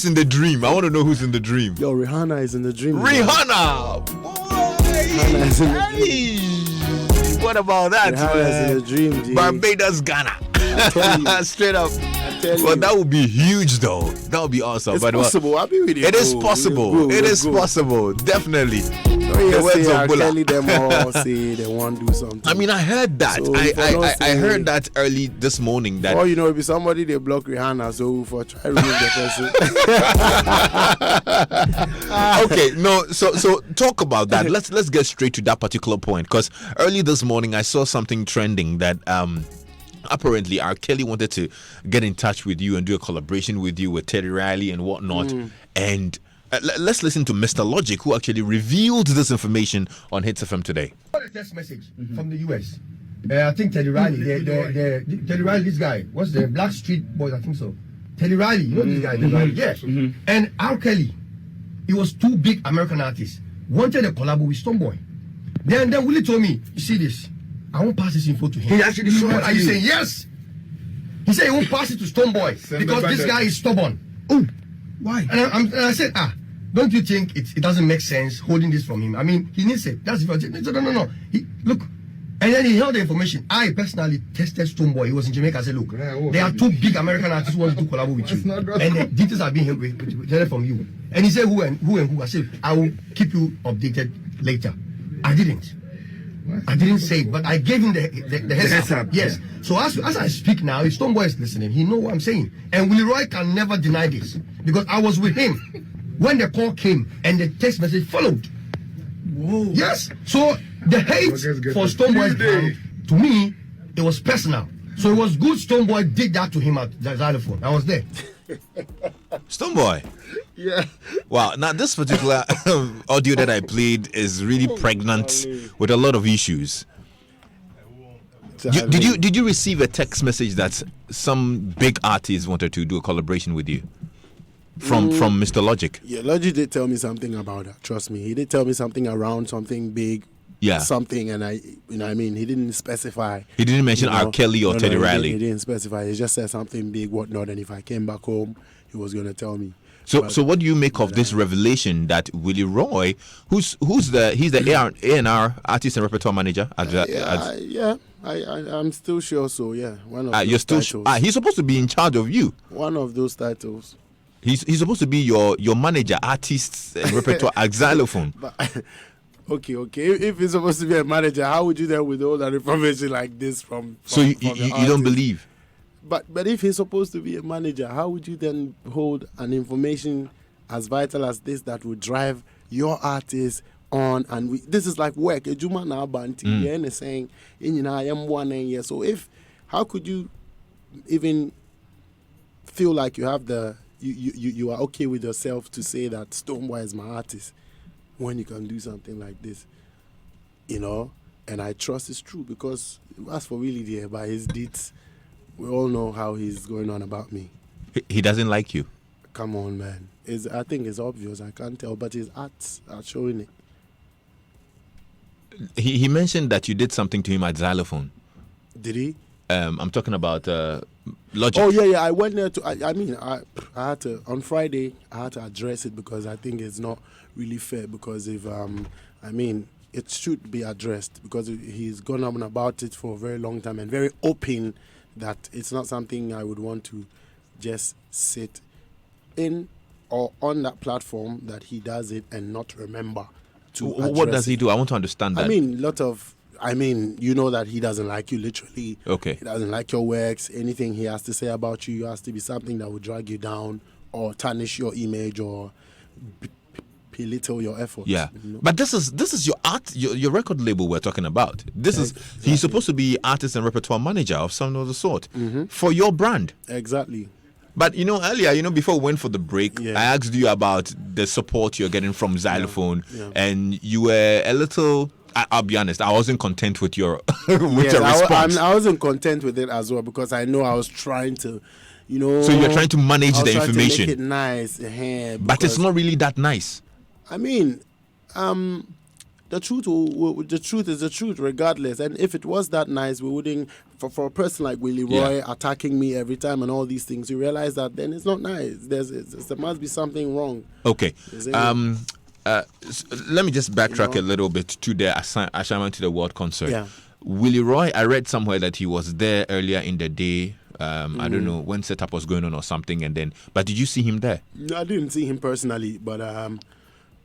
in the dream? I want to know who's in the dream. Yo, Rihanna is in the dream. Rihanna! Rihanna is in the dream. What about that? Rihanna is in the dream, G. Barbados, Ghana. Straight up. Well, that would be huge, though. That would be awesome. It's possible. I'll be with you. It is possible. It is possible. Definitely. The words of Kelly, them all say they want to do something. I mean, I heard that. So I heard that early this morning. That you know, if somebody they block Rihanna, so for try to remove the person. Okay, no. So talk about that. Let's get straight to that particular point, because early this morning I saw something trending that apparently R. Kelly wanted to get in touch with you and do a collaboration with you with Teddy Riley and whatnot. And let's listen to Mr. Logic, who actually revealed this information on Hits FM today. What a text message from the US. I think Teddy Riley, Teddy Riley, this guy, what's the Black Street Boys? I think so. Teddy Riley, you know this guy, Teddy Riley, yeah. And R. Kelly, he was two big American artists, wanted a collab with Stonebwoy. Then Willie told me, you see this, I won't pass this info to him. He actually showed it. Are you saying yes? He said he won't pass it to Stonebwoy because this guy is stubborn. Oh, why? And I said, don't you think it doesn't make sense holding this from him? I mean, he needs it. That's if I said, no. Look, and then he held the information. I personally tested Stonebwoy. He was in Jamaica. I said, look, there are two big American artists who want to collaborate with you, and the details are being held from you. And he said, who and who? I said, I will keep you updated later. I didn't say it, but I gave him the heads up. Yes. So as I speak now, if Stonebwoy is listening, he know what I'm saying. And Willie Roy can never deny this because I was with him when the call came and the text message followed. Whoa. Yes. So the hate for Stonebwoy's band, to me, it was personal. So it was good Stonebwoy did that to him at the xylophone. I was there. Stonebwoy. Yeah. Wow. Now this particular audio that I played is really pregnant with a lot of issues. Did you receive a text message that some big artist wanted to do a collaboration with you from Mr. Logic? Yeah, Logic did tell me something about that. Trust me, he did tell me something around something big. Yeah. Something, and he didn't specify. He didn't mention R. Kelly or Teddy Riley. He didn't specify. He just said something big, whatnot. And if I came back home, he was going to tell me. So what do you make of this revelation that Willie Roy, he's the A&R artist and repertoire manager? I'm still sure. So yeah, one of those you're still titles. he's supposed to be in charge of you. One of those titles. He's supposed to be your manager, artist, and repertoire at Xylophone. But, okay. If he's supposed to be a manager, how would you then withhold that information like this from So you the don't believe? But if he's supposed to be a manager, how would you then hold an information as vital as this that would drive your artist on? And this is like work. Ejuma na banti. You're saying, so how could you even feel like you have you are okay with yourself to say that Stoneboy is my artist when you can do something like this, And I trust it's true, because as for really there by his deeds, we all know how he's going on about me. He doesn't like you. Come on, man. I think it's obvious. I can't tell, but his acts are showing it. He mentioned that you did something to him at Xylophone. Did he? I'm talking about Logic. Oh yeah. I went there I had to on Friday. I had to address it because I think it's not really fair. Because if it should be addressed, because he's gone on about it for a very long time and very open that it's not something I would want to just sit in or on that platform that he does it and not remember to what does he do? I want to understand that. You know that he doesn't like you, literally. Okay. He doesn't like your works. Anything he has to say about you has to be something that will drag you down or tarnish your image or belittle your efforts. Yeah. But this is your art, your record label we're talking about. He's supposed to be artist and repertoire manager of some of the sort for your brand. Exactly. But earlier, before we went for the break, I asked you about the support you're getting from Xylophone, and you were a little. I'll be honest, I wasn't content with your your response. I wasn't content with it as well, because I know I was trying to, So you're trying to manage the information. To make it nice, but it's not really that nice. The truth is the truth, regardless. And if it was that nice, we wouldn't. For a person like Willie Roy attacking me every time and all these things, you realize that then it's not nice. There must be something wrong. Okay. Let me just backtrack a little bit to the assignment to the World Concert. Yeah. Willie Roy, I read somewhere that he was there earlier in the day. I don't know when setup was going on or something, but did you see him there? No, I didn't see him personally, but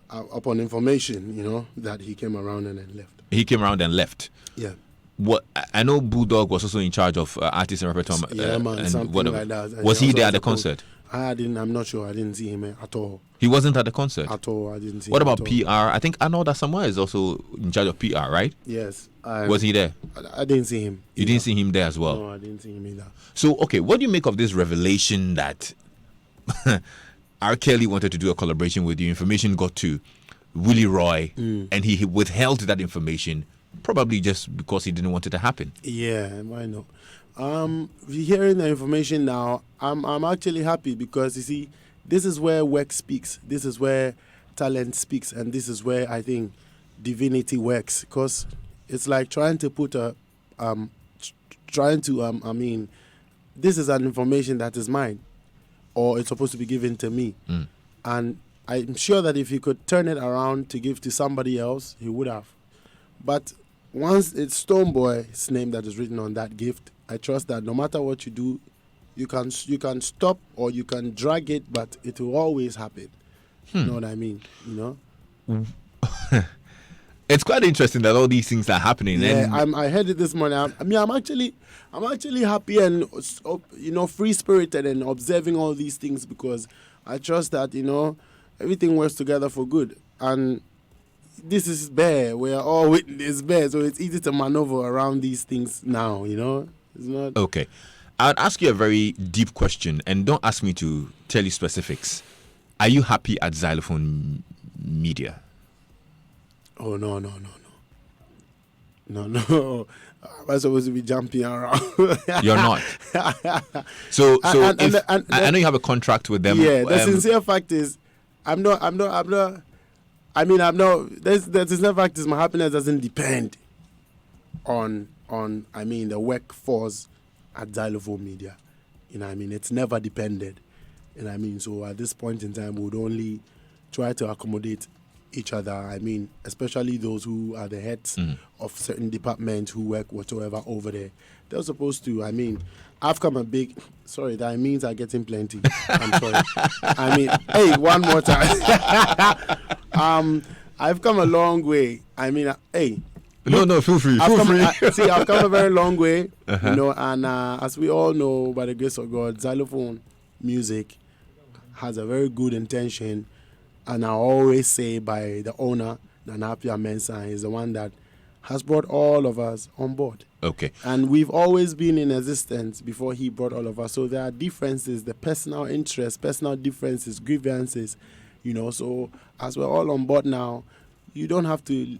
upon information, that he came around and then left. He came around and left. Yeah. What I know, Bulldog was also in charge of artists and repertoire. Something like that. Was he there at the concert? I'm not sure. I didn't see him at all. He wasn't at the concert? At all. I didn't see What him about at PR? I think Arnold Asamoah is also in charge of PR, right? Yes. Was he there? I didn't see him. You didn't see him there as well? No, I didn't see him either. So, okay, what do you make of this revelation that R. Kelly wanted to do a collaboration with you? Information got to Willie Roy, and he withheld that information, probably just because he didn't want it to happen. Yeah, why not? Hearing the information now, I'm actually happy, because you see, this is where work speaks. This is where talent speaks, and this is where I think divinity works. Because it's like trying to put this is an information that is mine, or it's supposed to be given to me, and I'm sure that if he could turn it around to give to somebody else, he would have. But once it's Stoneboy's name that is written on that gift, I trust that no matter what you do, you can stop or you can drag it, but it will always happen. You know what I mean? It's quite interesting that all these things are happening. Yeah, I heard it this morning. I'm actually happy and free spirited and observing all these things, because I trust that everything works together for good. And this is bare. We are all witness bare, so it's easy to maneuver around these things now. It's not okay. I'd ask you a very deep question, and don't ask me to tell you specifics. Are you happy at Xylophone Media? Oh, no. I'm supposed to be jumping around. You're not. So I know you have a contract with them. Yeah, the sincere fact is, I'm not. The sincere fact is, my happiness doesn't depend on the workforce at Xylophone Media. It's never depended. So at this point in time, we would only try to accommodate each other. I mean, especially those who are the heads of certain departments who work whatsoever over there. They're supposed to, I mean, I've come a big, sorry, that means I'm getting plenty. I'm sorry. I mean, hey, one more time. I've come a long way. I mean, hey. No, feel free. I've come a very long way, you know, and as we all know, by the grace of God, xylophone music has a very good intention, and I always say by the owner, Nanapia Mensah, is the one that has brought all of us on board. Okay. And we've always been in existence before he brought all of us. So there are differences, the personal interests, personal differences, grievances, you know. So as we're all on board now, you don't have to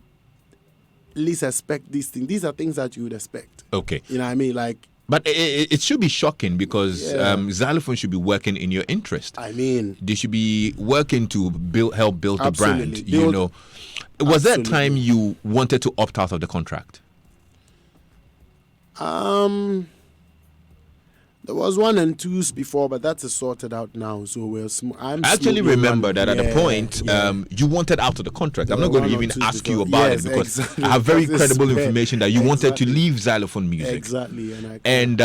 least expect these things. These are things that you would expect. Okay. You know what I mean? Like, but it should be shocking because xylophone should be working in your interest. I mean, they should be working to help build the brand. Absolutely. You know, was there a time you wanted to opt out of the contract? There was 1 and 2s before, but that's sorted out now. So I actually remember that at a point you wanted out of the contract. I'm not going to even ask you about it because exactly. I have very credible information that you wanted to leave xylophone music. Exactly. And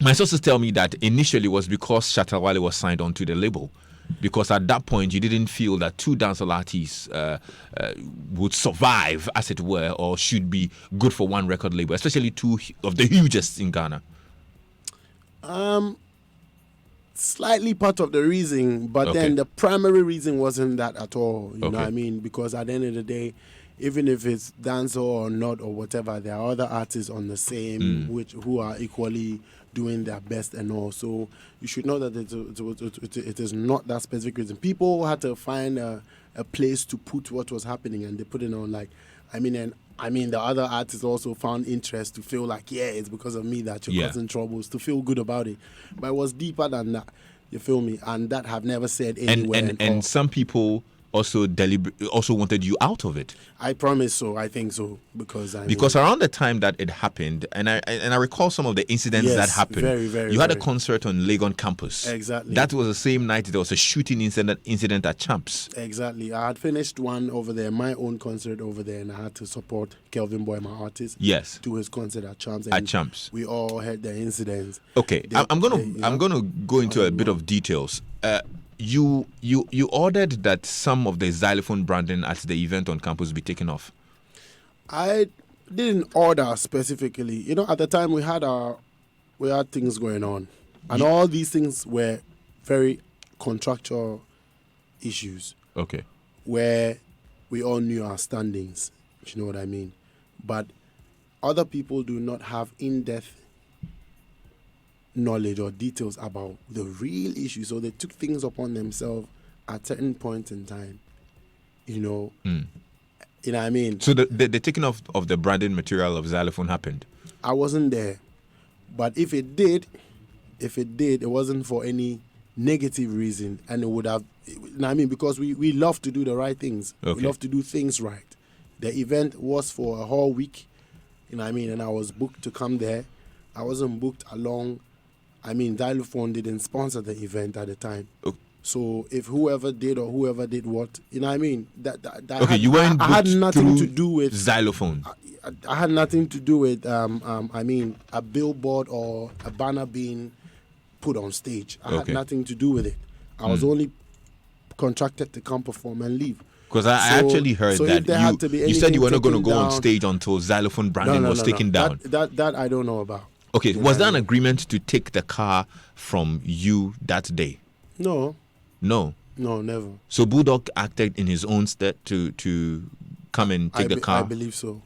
my sources tell me that initially it was because Shatawale was signed onto the label. Because at that point you didn't feel that 2 dancehall artists would survive, as it were, or should be good for one record label, especially 2 of the hugest in Ghana. Slightly part of the reason, but then the primary reason wasn't that at all. You know what I mean? Because at the end of the day, even if it's dancehall or not or whatever, there are other artists on the same who are equally doing their best and all. So you should know that it is not that specific reason. People had to find a place to put what was happening, and they put it on like, I mean, the other artists also found interest to feel like, it's because of me that you're causing troubles, to feel good about it. But it was deeper than that, you feel me? And that have never said anywhere. And some people also wanted you out of it. I promise so. I think so because around the time that it happened, and I recall some of the incidents that happened. You had a concert on Legon campus. Exactly. That was the same night there was a shooting incident at Champs. Exactly. I had finished one over there, my own concert over there, and I had to support Kelvin Boy, my artist. Yes. To his concert at Champs. At Champs. We all had the incidents. Okay. I'm gonna go into a bit of details. You ordered that some of the xylophone branding at the event on campus be taken off. I didn't order specifically. You know, at the time we had things going on, and all these things were very contractual issues. Okay. Where we all knew our standings. You know what I mean? But other people do not have in-depth knowledge or details about the real issue, so they took things upon themselves at certain points in time. You know, you know what I mean. So the taking off of the branding material of xylophone happened. I wasn't there, but if it did, it wasn't for any negative reason, and it would have. You know what I mean, because we love to do the right things. We love to do things right. The event was for a whole week. You know what I mean, and I was booked to come there. I wasn't booked along. I mean, xylophone didn't sponsor the event at the time. So if whoever did what, you know what I mean? I had nothing to do with xylophone. I had nothing to do with, I mean, a billboard or a banner being put on stage. I had nothing to do with it. I was only contracted to come perform and leave. Because I actually heard that you said you were not going to go on stage until xylophone branding was taken down. That I don't know about. Okay, was there an agreement to take the car from you that day? No. No, never. So Bulldog acted in his own stead to come and take the car? I believe so.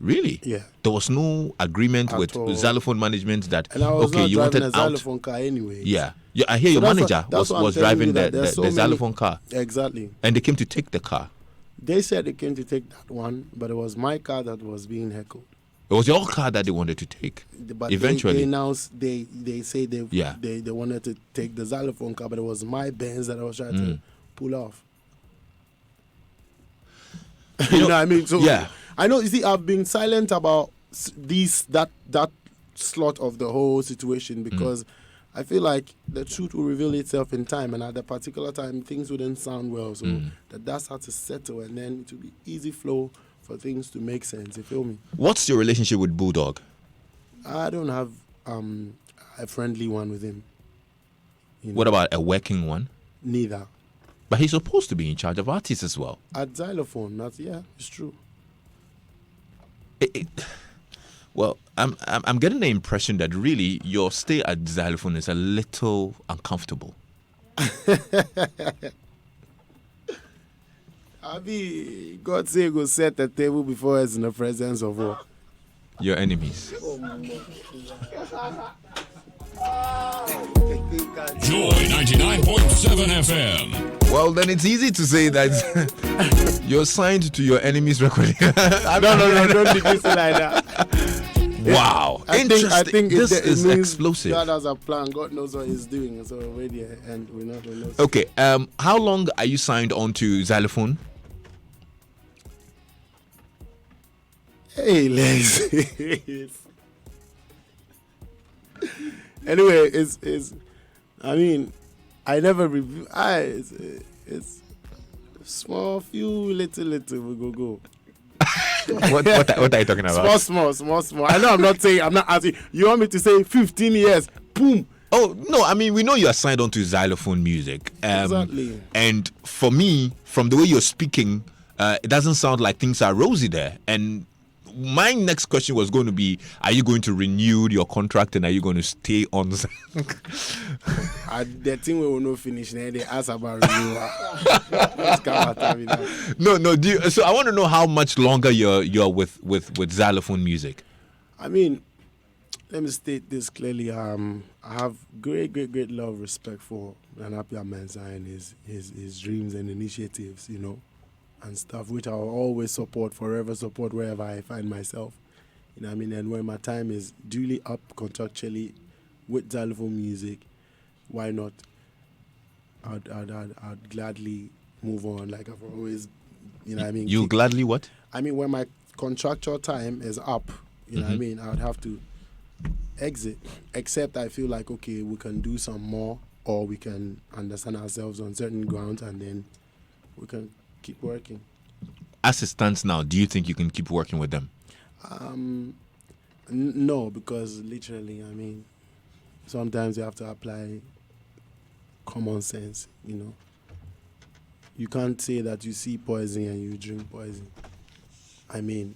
Really? Yeah. There was no agreement with xylophone management that, and I was not you wanted a xylophone car anyway. Yeah. I hear your manager was driving the xylophone car. Exactly. And they came to take the car. They said they came to take that one, but it was my car that was being heckled. It was your car that they wanted to take. But eventually, they say they wanted to take the xylophone car, but it was my Benz that I was trying to pull off. You know what I mean? So I know. You see, I've been silent about that slot of the whole situation because I feel like the truth will reveal itself in time, and at the particular time, things wouldn't sound well. So the dust had to settle, and then it will be easy flow for things to make sense. You feel me? What's your relationship with Bulldog? I don't have a friendly one with him. You know? What about a working one? Neither. But he's supposed to be in charge of artists as well. At Xylophone, it's true. Well, I'm getting the impression that really your stay at Xylophone is a little uncomfortable. God say go set the table before us in the presence of what? Your enemies. Joy 99.7 FM. Well, then it's easy to say that you're signed to your enemy's record. No, don't do this like that. Wow. I think this is means explosive. God has a plan. God knows what He's doing. So already, and we know. Okay. How long are you signed on to Xylophone? Hey, Les. Anyway, it's. I mean, I never review. It's small, few, little. We go. What are you talking about? Small. I know I'm not asking. You want me to say 15 years? Boom. Oh, no, I mean, we know you are signed on to Xylophone Music. Exactly. And for me, from the way you're speaking, it doesn't sound like things are rosy there. And my next question was going to be, are you going to renew your contract and are you going to stay on? The thing we will not finish now. They ask about renewal. No. So I want to know how much longer you're with Xylophone Music. I mean, let me state this clearly. I have great love, respect for Nanapi Mensah and his dreams and initiatives, you know, and stuff, which I'll always forever support wherever I find myself. You know what I mean? And when my time is duly up contractually with Xylophone Music, why not? I'd gladly move on. Like I've always, you know what I mean? You gladly what? I mean, when my contractual time is up, you know what I mean? I would have to exit, except I feel like, okay, we can do some more, or we can understand ourselves on certain grounds, and then we can keep working. As it stands now, do you think you can keep working with them? No, because literally, I mean, sometimes you have to apply common sense, you know. You can't say that you see poison and you drink poison. I mean,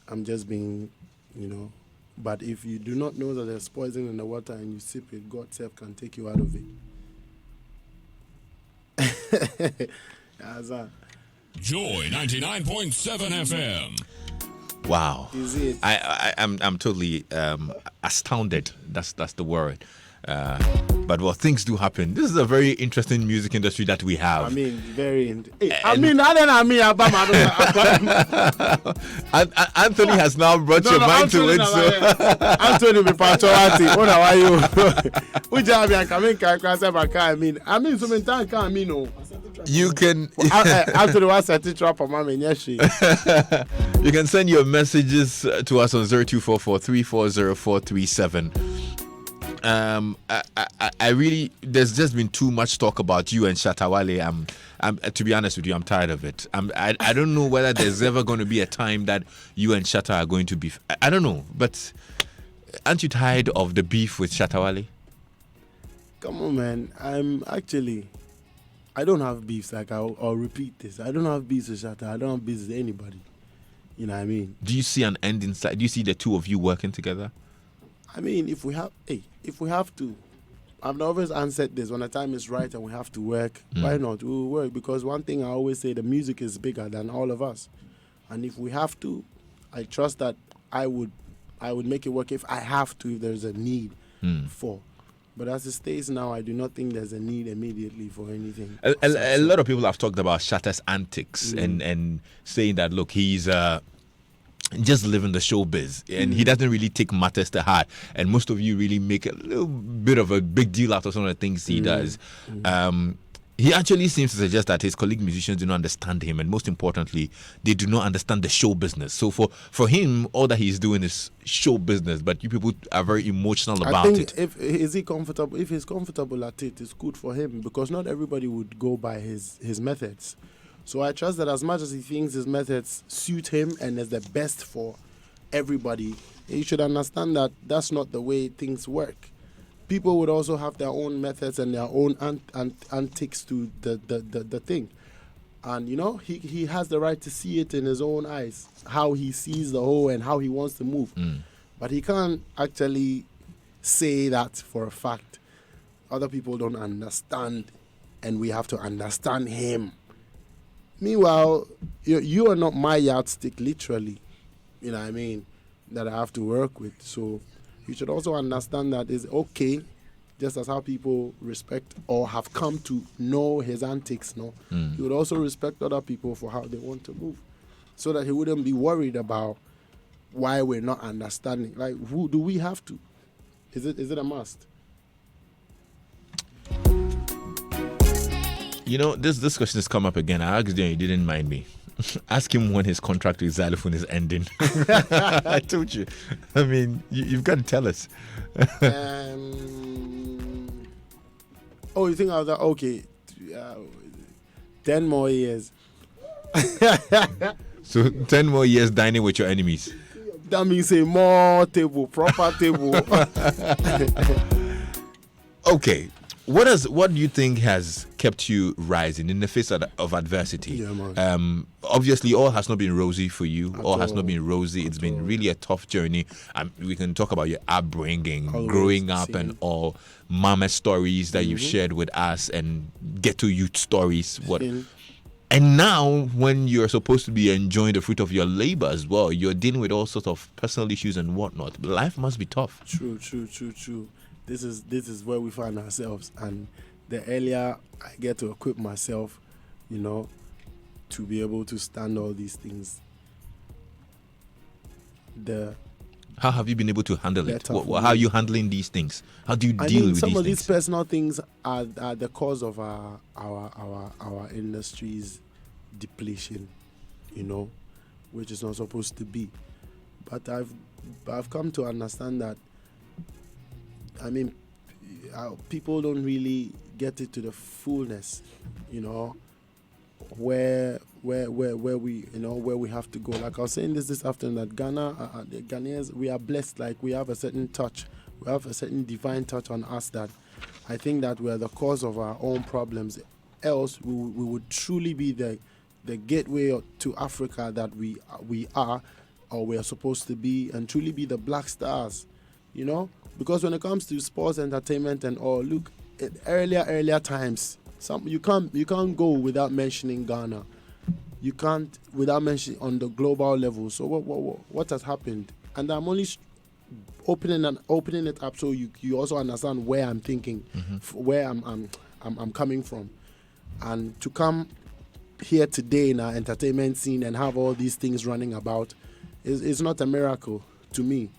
I'm just being, you know, but if you do not know that there's poison in the water and you sip it, God self can take you out of it. Joy 99.7 FM. Wow. I'm totally astounded. That's the word. But well, things do happen. This is a very interesting music industry that we have. I mean, very. Anthony has now brought your mind to it. So Anthony, what are you? You can. Anthony was a teacher for mommy. You can send your messages to us on 0244340437. I really, there's just been too much talk about you and Shatawale. I'm to be honest with you, I'm tired of it. I don't know whether there's ever going to be a time that you and Shatta are going to be. I don't know, but aren't you tired of the beef with Shatawale? Come on, man. I don't have beefs. Like I'll repeat this. I don't have beefs with Shatta. I don't have beefs with anybody. You know what I mean? Do you see an end in sight? Do you see the two of you working together? I mean, if we have to, I've always answered this, when the time is right and we have to work, why not? We will work, because one thing I always say, the music is bigger than all of us. And if we have to, I trust that I would make it work if I have to, if there's a need for. But as it stays now, I do not think there's a need immediately for anything. A lot of people have talked about Shatta's antics and saying that, look, he's just living the showbiz and he doesn't really take matters to heart. And most of you really make a little bit of a big deal out of some of the things he does. He actually seems to suggest that his colleague musicians do not understand him, and most importantly, they do not understand the show business. So for him, all that he's doing is show business, but you people are very emotional about I think it. if he's comfortable at it, it's good for him, because not everybody would go by his methods. So I trust that as much as he thinks his methods suit him and is the best for everybody, he should understand that that's not the way things work. People would also have their own methods and their own antics to the thing. And, he has the right to see it in his own eyes, how he sees the whole and how he wants to move. But he can't actually say that for a fact. Other people don't understand, and we have to understand him. Meanwhile, you are not my yardstick, literally, you know what I mean, that I have to work with. So you should also understand that it's okay, just as how people respect or have come to know his antics, he would also respect other people for how they want to move, so that he wouldn't be worried about why we're not understanding. Like, who do we have to? Is it a must? This question has come up again. I asked you and you didn't mind me. Ask him when his contract with Xylophone is ending. I told you. I mean, you've got to tell us. You think I was like, okay, 10 more years. So 10 more years dining with your enemies. That means a more table, proper table. Okay. What do you think has kept you rising in the face of adversity? Yeah, man. Obviously, all has not been rosy for you. All has not been rosy. It's been really a tough journey. We can talk about your upbringing, growing up, and all mama stories that you've shared with us, and ghetto youth stories. And now, when you're supposed to be enjoying the fruit of your labor as well, you're dealing with all sorts of personal issues and whatnot. Life must be tough. True. This is where we find ourselves, and the earlier I get to equip myself, to be able to stand all these things, how have you been able to handle it? How are you handling these things? How do you deal with these things? Some of these personal things are the cause of our industry's depletion, which is not supposed to be. But I've come to understand that, people don't really get it to the fullness, where we have to go. Like I was saying this afternoon, that Ghana, the Ghanaians, we are blessed. Like, we have a certain touch, we have a certain divine touch on us that I think that we're the cause of our own problems. Else, we would truly be the gateway to Africa that we are, or we are supposed to be, and truly be the black stars, Because when it comes to sports, entertainment, and all, look, in earlier times, you can't go without mentioning Ghana. You can't without mentioning on the global level. So what has happened? And I'm only opening it up so you also understand where I'm thinking, where I'm coming from, and to come here today in our entertainment scene and have all these things running about is not a miracle to me,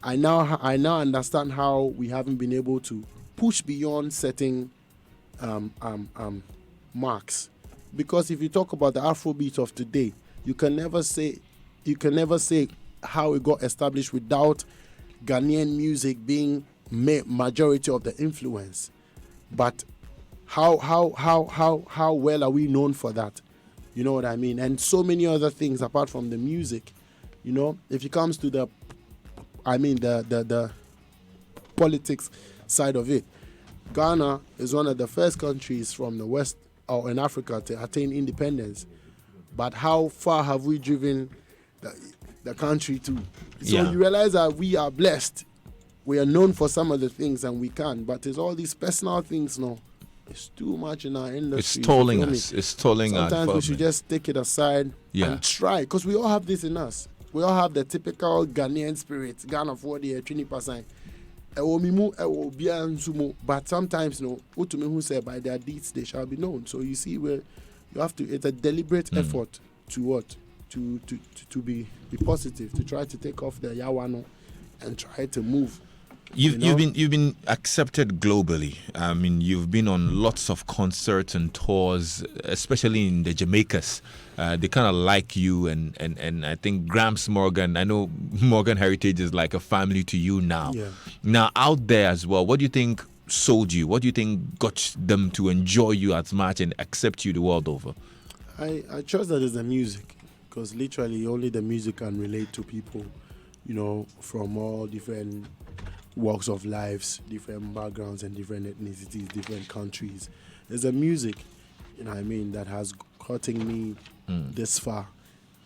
I now understand how we haven't been able to push beyond certain marks, because if you talk about the Afrobeat of today, you can never say how it got established without Ghanaian music being majority of the influence. But how well are we known for that? You know what I mean? And so many other things apart from the music. If it comes to the politics side of it, Ghana is one of the first countries from the West or in Africa to attain independence. But how far have we driven the country to? So you realize that we are blessed. We are known for some of the things, and we can. But it's all these personal things now. It's too much in our industry. It's tolling us. It's tolling us. Sometimes we should just take it aside and try, because we all have this in us. We all have the typical Ghanaian spirit. Ghana for the 20%. But sometimes, who say by their deeds they shall be known. So you see, where you have to. It's a deliberate effort to what? To be positive. To try to take off the yawano and try to move You've been accepted globally. I mean, you've been on lots of concerts and tours, especially in the Jamaicas. They kind of like you, and I think Gramps Morgan. I know Morgan Heritage is like a family to you now. Yeah. Now out there as well, what do you think sold you? What do you think got them to enjoy you as much and accept you the world over? I trust that it's the music, because literally only the music can relate to people, from all different walks of lives, different backgrounds and different ethnicities, different countries. It's the music, that has gotten me this far.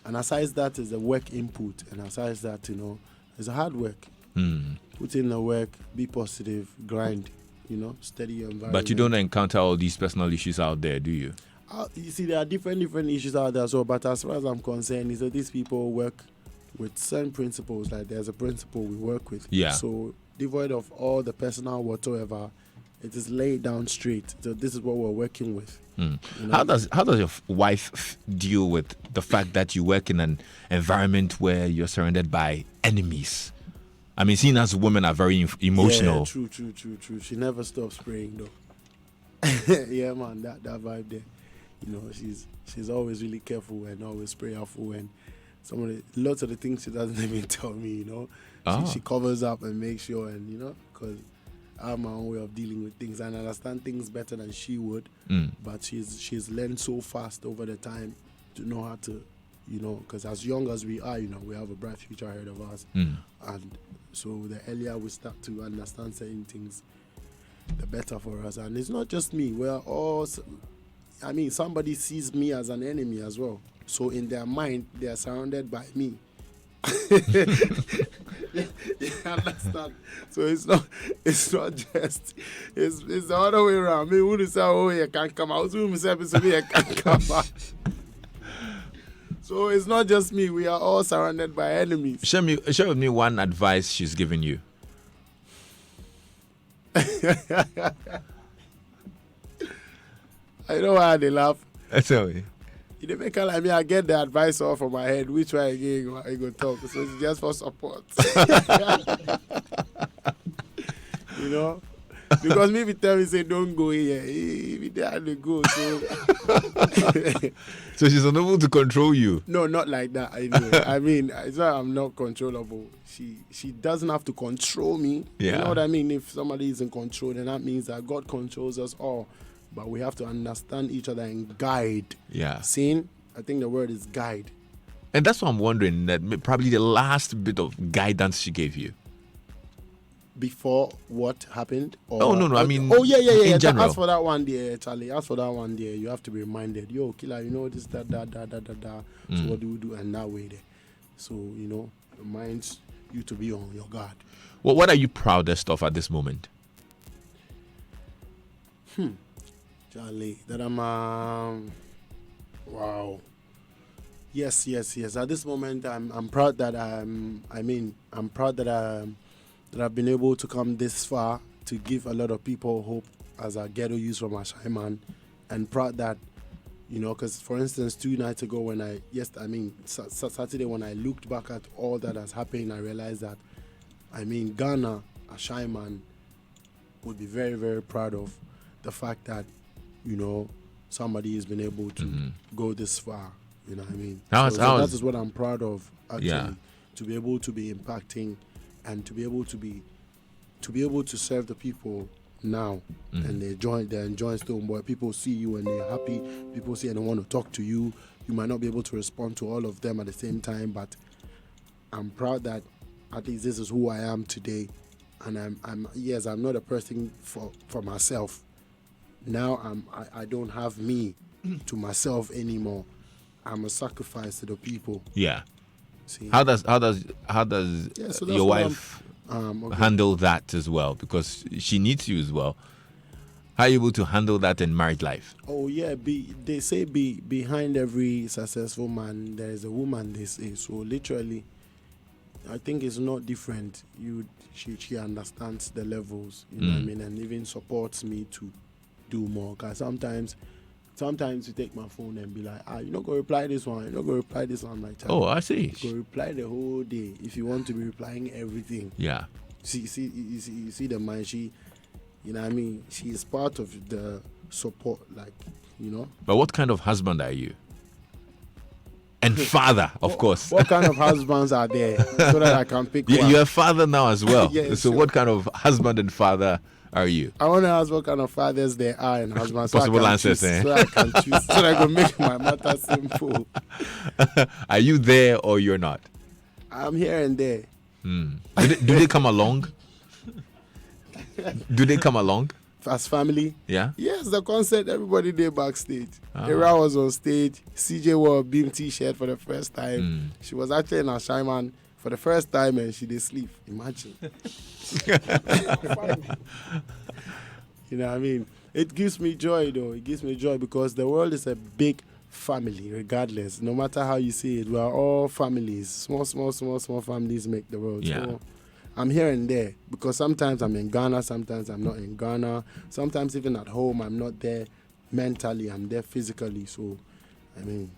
And aside that is the work input, and aside that, it's a hard work. Put in the work, be positive, grind, steady your environment. But you don't encounter all these personal issues out there, do you? You see, there are different issues out there. So, but as far as I'm concerned, is that these people work with certain principles. Like there's a principle we work with. Yeah. So devoid of all the personal whatsoever, it is laid down straight. So this is what we're working with. How does your wife deal with the fact that you work in an environment where you're surrounded by enemies? I mean, seeing as women are very emotional. Yeah, true. She never stops praying though. Yeah, man, that vibe there. She's always really careful and always prayerful, and lots of the things she doesn't even tell me. She covers up and makes sure, and because I have my own way of dealing with things and I understand things better than she would. But she's learned so fast over the time to know how to, because as young as we are, we have a bright future ahead of us. And so the earlier we start to understand certain things, the better for us. And it's not just me. We're all, somebody sees me as an enemy as well. So in their mind, they are surrounded by me. You understand? So it's not just, it's the other way around. Me who say, oh, you can't come out. Who say, you can't come out. So it's not just me. We are all surrounded by enemies. Share with me one advice she's given you. I know why they laugh. Tell me. You make her like me, I get the advice off of my head. Which way again I go talk. So it's just for support. Because maybe tell me say don't go here. If they had to go, so so she's unable to control you. No, not like that. I mean, it's not I'm not controllable. She doesn't have to control me. Yeah. You know what I mean? If somebody is in control, then that means that God controls us all. But we have to understand each other and guide. Yeah. Seeing, I think the word is guide. And that's what I'm wondering, that probably the last bit of guidance she gave you. Before what happened? No. I mean, yeah. in general. As for that one there, Charlie, you have to be reminded, yo, killer, this, that. So what do we do? And that way there. So, reminds you to be on your guard. Well, what are you proudest of at this moment? Charlie, that I'm wow. Yes. At this moment, I'm proud that I'm proud that I've been able to come this far to give a lot of people hope as a ghetto youth from Ashaiman, and proud that, because for instance, 2 nights ago Saturday when I looked back at all that has happened, I realized that, Ghana, Ashaiman would be very, very proud of the fact that, somebody has been able to go this far. You know what I mean? That is what I'm proud of, actually. Yeah. To be able to be impacting and to be able to serve the people now. And they're enjoying Stonebwoy. People see you and they're happy. People see and they want to talk to you. You might not be able to respond to all of them at the same time, but I'm proud that at least this is who I am today. And I'm not a person for myself. Now I don't have me to myself anymore. I'm a sacrifice to the people. Yeah. See? How does your wife handle that as well? Because she needs you as well. How are you able to handle that in married life? Oh yeah, they say behind every successful man there is a woman. They say so. Literally, I think it's not different. She understands the levels. You know what I mean, and even supports me to do more. Cause sometimes you take my phone and be like, you're not gonna reply this one. You're not gonna reply this one. I'm like, oh, I see. You go reply the whole day if you want to be replying everything. Yeah. You see the man. She, you know what I mean. She is part of the support, like, you know. But what kind of husband are you? And father, of course. What kind of husbands are there so that I can pick one? You're a father now as well. Yeah, so sure. what kind of husband and father are you? I want to ask what kind of fathers there are and husbands. Possible answers, So I can choose. So I can make my matter simple. Are you there or you're not? I'm here and there. Do they come along? Do they come along? As family? Yeah? Yes, the concert, everybody there backstage. Era was on stage. CJ wore a Beam t-shirt for the first time. She was actually in a Shyman for the first time and she did sleep. Imagine. You know what I mean? It gives me joy though. It gives me joy because the world is a big family regardless. No matter how you see it, we are all families. Small families make the world. Yeah. So I'm here and there because sometimes I'm in Ghana, sometimes I'm not in Ghana. Sometimes even at home, I'm not there mentally, I'm there physically. So, I mean,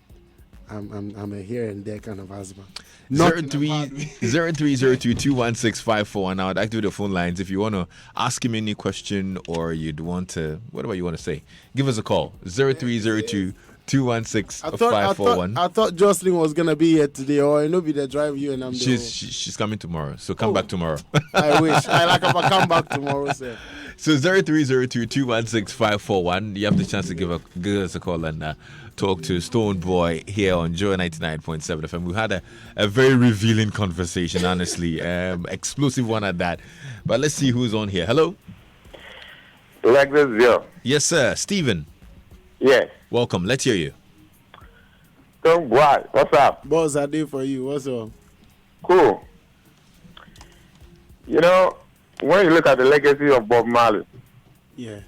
I'm a here and there kind of husband. 0302216541. Now I'd activate the phone lines if you want to ask him any question or you'd want to, whatever you want to say. Give us a call. 0302216541. I thought Jocelyn was gonna be here today, or I know be the drive you and I'm there. She's coming tomorrow, so come back tomorrow. I wish. I like if I come back tomorrow, sir. So 0302216541. You have the chance to give us a call and talk to Stone Boy here on Joy 99.7 FM. We had a very revealing conversation, honestly, explosive one at that. But let's see who's on here. Hello. Like this, yeah. Yes, sir. Stephen. Yes. Welcome. Let's hear you. Stone Boy, what's up? Boss, I did for you. What's up? Cool. You know, when you look at the legacy of Bob Marley, yeah,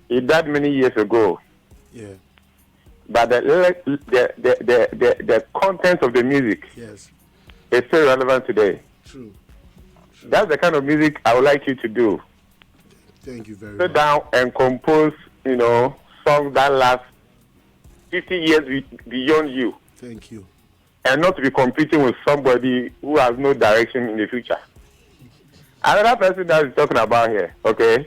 he died many years ago. Yeah. But the content of the music, yes, is still relevant today. True. That's the kind of music I would like you to do. Thank you very Sit much. down and compose, songs that last 50 years beyond you. Thank you. And not to be competing with somebody who has no direction in the future. Another person that is talking about here, okay?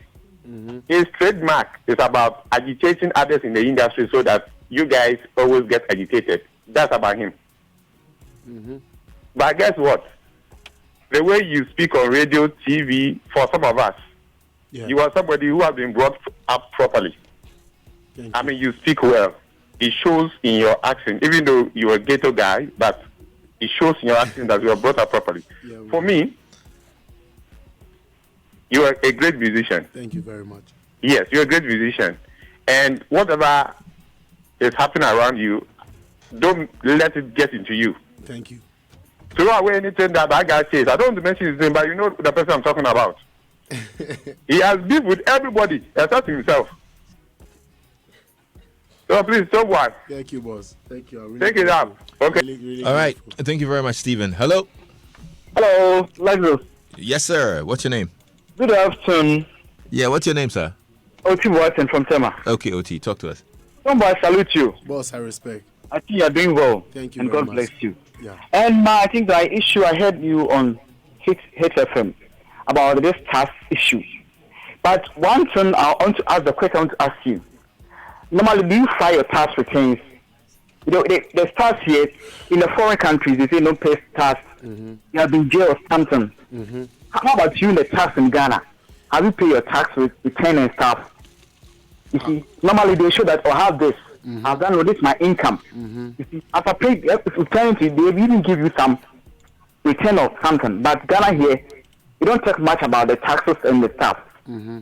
His trademark is about agitating others in the industry so that you guys always get agitated. That's about him. But guess what? The way you speak on radio, TV, for some of us, you are somebody who has been brought up properly. I mean, you speak well. It shows in your accent, even though you're a ghetto guy, but it shows in your accent that you are brought up properly. For me, you are a great musician. Thank you very much. Yes, you're a great musician. And whatever is happening around you, don't let it get into you. Thank you. Throw away anything that guy says. I don't want to mention his name, but you know the person I'm talking about. He has beef with everybody except himself. So please, don't worry. Thank you, boss. Thank you. I really Take it up. Okay. Really All right. Thank you very much, Stephen. Hello. Hello, Lazarus. Yes, sir. What's your name? Good afternoon. Yeah, what's your name, sir? Oti Watson from Tema. Okay, OT. Talk to us. Somebody salute you. Boss, I respect. I think you are doing well. Thank you and very God much. bless you. Yeah. And I think the issue I heard you on HFM about this tax issue. But one thing I want to ask, the question I want to ask you. Normally, do you file your tax returns? You know, the tax here in the foreign countries, they say don't pay tax. You have been jailed or something. How about you in the tax in Ghana? Have you paid your tax return and stuff? You see, normally they show that, or have this. I've done with this my income. You see, after paying return, they even give you some return of something. But Ghana here, you don't talk much about the taxes and the stuff.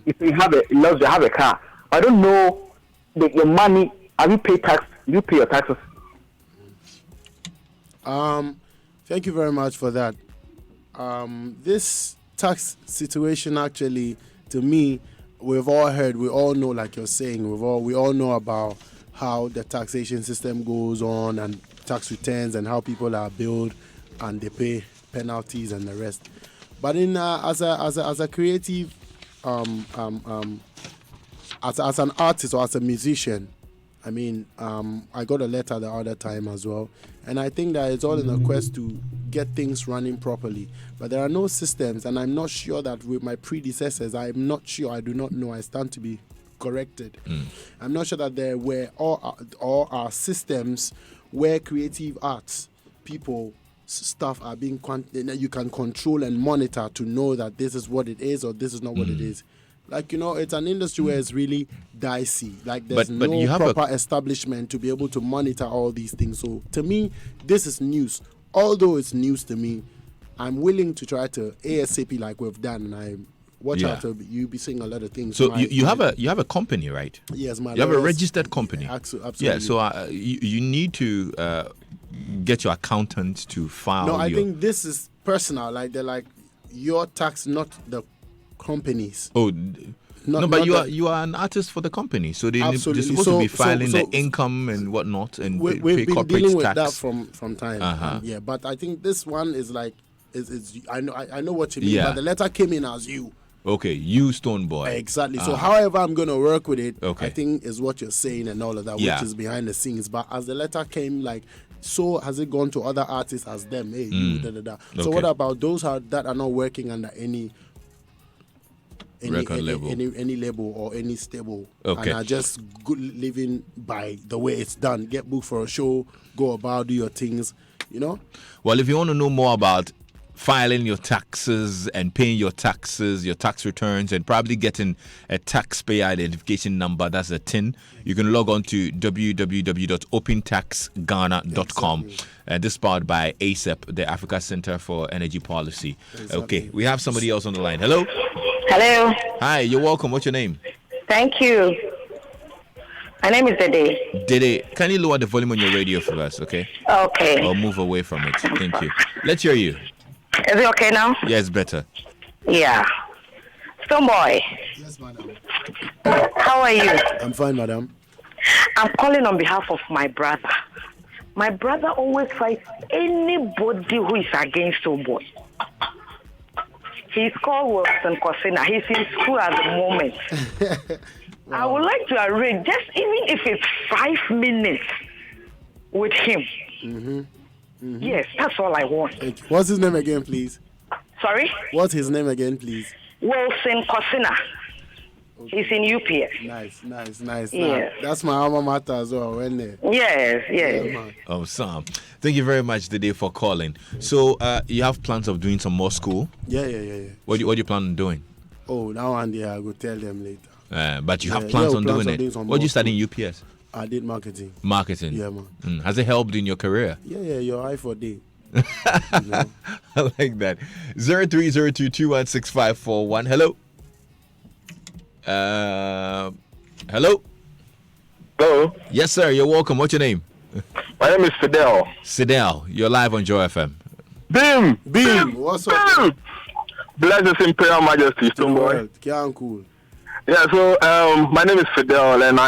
If you have a car, I don't know your money. Have you paid tax? You pay your taxes. Thank you very much for that. This tax situation, actually, to me, we've all heard, we all know, like you're saying, we all know about how the taxation system goes on and tax returns and how people are billed and they pay penalties and the rest. But in as a creative, as an artist or as a musician, I mean, I got a letter the other time as well, and I think that it's all in a quest to get things running properly. But there are no systems, and I'm not sure that with my predecessors, I do not know, I stand to be corrected. I'm not sure that there were all our systems where creative arts people stuff are being you can control and monitor to know that this is what it is or this is not what it is. Like, it's an industry where it's really dicey. Like, there's but you have proper establishment to be able to monitor all these things. So, to me, this is news. Although it's news to me, I'm willing to try to ASAP like we've done, and I watch out. You be saying a lot of things. So you have a company, right? Yes, you have a registered company. Absolutely. Yeah. So you need to get your accountant to file. No, I think this is personal. Like, they're like your tax, not the companies. Oh. But you are an artist for the company, so they're supposed to be filing the income and whatnot and we've pay been corporate dealing tax. with that from time. Yeah, but I think this one is like I know what you mean. Yeah. But the letter came in as you. Okay, you Stone Boy. Exactly. So however I'm gonna work with it, okay, I think is what you're saying and all of that, which is behind the scenes. But as the letter came, like, so has it gone to other artists as them? Hey, you, da, da, da. So what about those that are not working under any label or any stable, and are just good living by the way it's done? Get booked for a show, go about, do your things, Well, if you want to know more about filing your taxes and paying your taxes, your tax returns, and probably getting a taxpayer identification number, that's a TIN, you can log on to www.opentaxghana.com. This is powered by ACEP, the Africa Center for Energy Policy. Exactly. Okay, we have somebody else on the line. Hello? Hello. Hi, you're welcome. What's your name? Thank you. My name is Dede. Dede, can you lower the volume on your radio for us, okay? Okay. Or move away from it. Thank you. Let's hear you. Is it okay now? Yeah, it's better. Yeah. Stone Boy. Yes, madam. How are you? I'm fine, madam. I'm calling on behalf of my brother. My brother always fights anybody who is against Stone Boy. He's called Wilson Cosina. He's in school at the moment. Wow. I would like to arrange, just even if it's 5 minutes with him. Yes, that's all I want. What's his name again, please? Sorry? What's his name again, please? Wilson Cosina. Okay. He's in UPS. Nice. Yes. That's my alma mater as well, isn't it? Yes. Oh, Sam. Thank you very much today for calling. So, you have plans of doing some more school? Yeah. What do you plan on doing? Oh, now and there, I will tell them later. But you have plans on doing it? What did you study in UPS? I did marketing. Marketing? Yeah, man. Has it helped in your career? Yeah, your eye for day. I like that. 0302216541. Hello? Hello? Hello? Yes, sir. You're welcome. What's your name? My name is Fidel. You're live on Joy FM. Beam! What's up? Blessings in Imperial Majesty, Stone Boy. Cool. Yeah, so my name is Fidel, and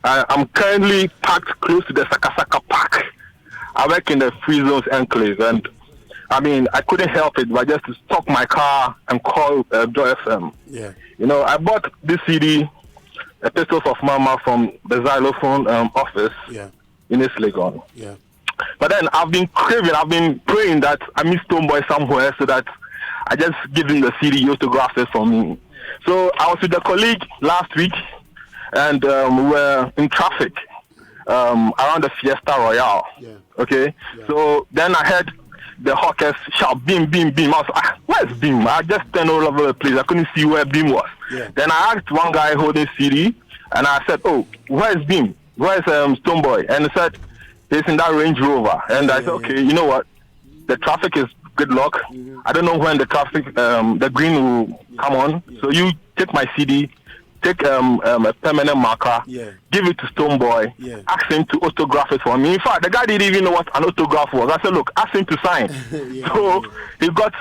I'm currently parked close to the Sakasaka Park. I work in the Free Zones Enclave, and I mean, I couldn't help it but just to stop my car and call Joy FM. Yeah. I bought this CD, Epistles of Mama, from the Xylophone office in East Legon. Yeah. But then I've been praying that I meet Stone Boy somewhere so that I just give him the CD, he autographs it for me. So I was with a colleague last week, and we were in traffic around the Fiesta Royale. Yeah. Okay? Yeah. So then I heard the hawkers shout, Beam, Beam, Beam. I was like, where's Beam? I just turned all over the place. I couldn't see where Beam was. Yeah. Then I asked one guy holding CD, and I said, oh, where's Beam? Where's Stone Boy? And he said, he's in that Range Rover. And I said, okay, you know what? The traffic is good luck. I don't know when the traffic, the green will come on. So you take my CD, take a permanent marker, give it to Stone Boy, ask him to autograph it for me. In fact, the guy didn't even know what an autograph was. I said, look, ask him to sign. So he got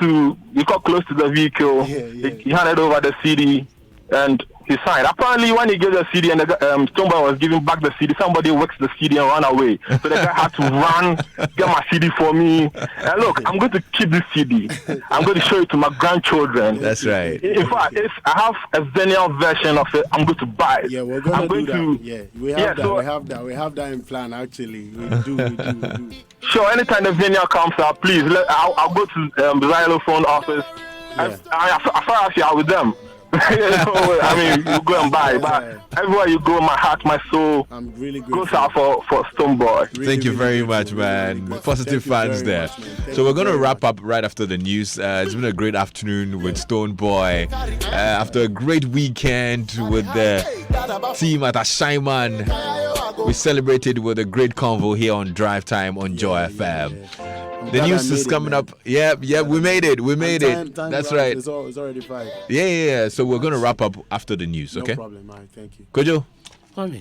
close to the vehicle. He handed over the CD, and he signed. Apparently, when he gave the CD and the Stoneboy was giving back the CD, somebody works the CD and ran away. So the guy had to run, get my CD for me. And look, I'm going to keep this CD. I'm going to show it to my grandchildren. That's right. In fact, if I have a vinyl version of it, I'm going to buy it. Yeah, we're going to do that. Yeah, we have that in plan, actually. We do. Sure, anytime the vinyl comes out, please, I'll go to the xylophone office. Yeah. As far as you are with them. I mean, you go and buy, but everywhere you go, my heart, my soul goes out for Stoneboy. Thank you very much, man. Positive fans there. So we're going to wrap up right after the news. It's been a great afternoon with Stoneboy. After a great weekend with the team at Ashaiman, we celebrated with a great convo here on Drive Time on Joy FM. The news is coming up. Yeah, we made it. That's right. It's already 5. Yeah. So we're going to wrap up after the news, okay? No problem, man. Thank you. Kojo,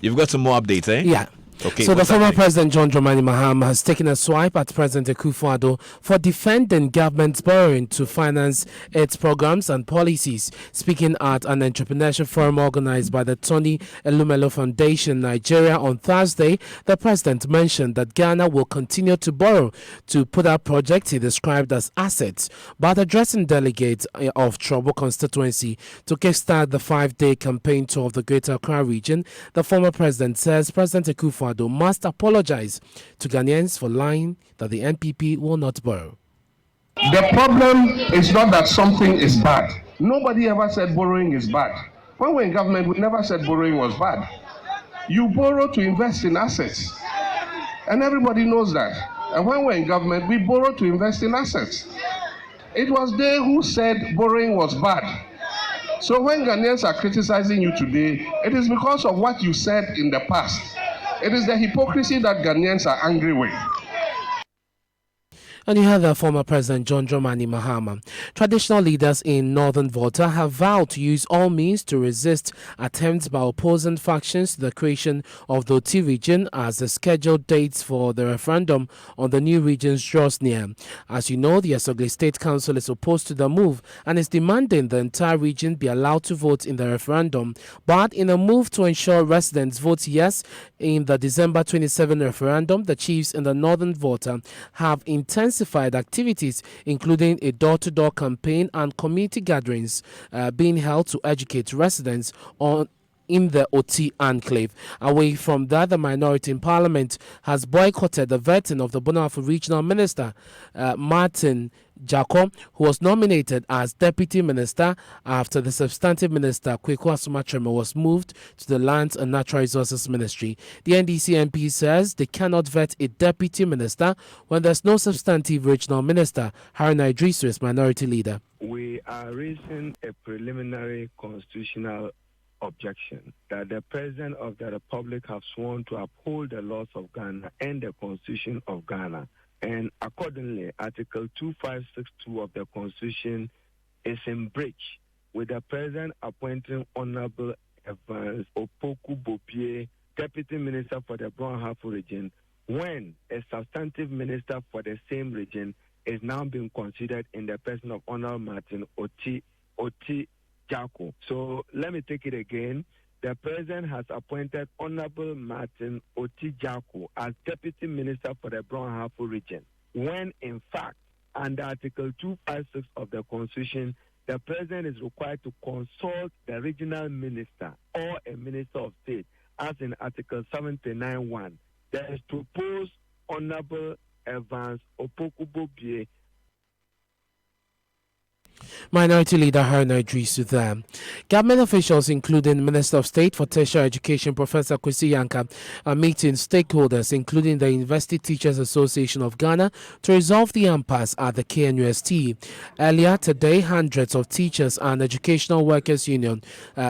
you've got some more updates, eh? Yeah. Okay, so the former President John Dramani Mahama has taken a swipe at President Akufo-Addo for defending government's borrowing to finance its programs and policies. Speaking at an entrepreneurship forum organized by the Tony Elumelu Foundation, Nigeria on Thursday, the president mentioned that Ghana will continue to borrow to put up projects he described as assets. But addressing delegates of Trouble constituency to kickstart the 5-day campaign tour of the Greater Accra region, the former president says President Akufo-Addo must apologize to Ghanaians for lying that the NPP will not borrow. The problem is not that something is bad. Nobody ever said borrowing is bad. When we're in government, we never said borrowing was bad. You borrow to invest in assets. And everybody knows that. And when we're in government, we borrow to invest in assets. It was they who said borrowing was bad. So when Ghanaians are criticizing you today, it is because of what you said in the past. It is the hypocrisy that Ghanaians are angry with. And you heard the former President John Dramani Mahama. Traditional leaders in Northern Volta have vowed to use all means to resist attempts by opposing factions to the creation of the Oti region as the scheduled dates for the referendum on the new regions draws near. As you know, the Asogli State Council is opposed to the move and is demanding the entire region be allowed to vote in the referendum. But in a move to ensure residents vote yes in the December 27 referendum, the chiefs in the Northern Volta have intensified activities, including a door-to-door campaign and community gatherings being held to educate residents in the Oti enclave. Away from that, the minority in parliament has boycotted the vetting of the Bonafide regional minister, Martin Jacob, who was nominated as deputy minister after the substantive minister, Kweku Asumatrema, was moved to the Lands and Natural Resources Ministry. The NDC MP says they cannot vet a deputy minister when there's no substantive regional minister. Haruna Idrisu is minority leader. We are raising a preliminary constitutional objection that the President of the Republic has sworn to uphold the laws of Ghana and the Constitution of Ghana. And accordingly, Article 2562 of the Constitution is in breach, with the President appointing Honorable Evans Opoku Bopie, Deputy Minister for the Brown-Ahafo region, when a substantive minister for the same region is now being considered in the person of Honorable Martin Oti Jako. So let me take it again. The President has appointed Honorable Martin Oti Jako as Deputy Minister for the Brown-Ahafo region, when in fact, under Article 256 of the Constitution, the President is required to consult the regional minister or a minister of state, as in Article 79(1). There is proposed Honorable Evans Opoku Bopie. Minority Leader Haruna Idrisu there. Government officials, including Minister of State for Tertiary Education Professor Kwesi Yanka, are meeting stakeholders, including the University Teachers Association of Ghana, to resolve the impasse at the KNUST. Earlier today, hundreds of teachers and educational workers union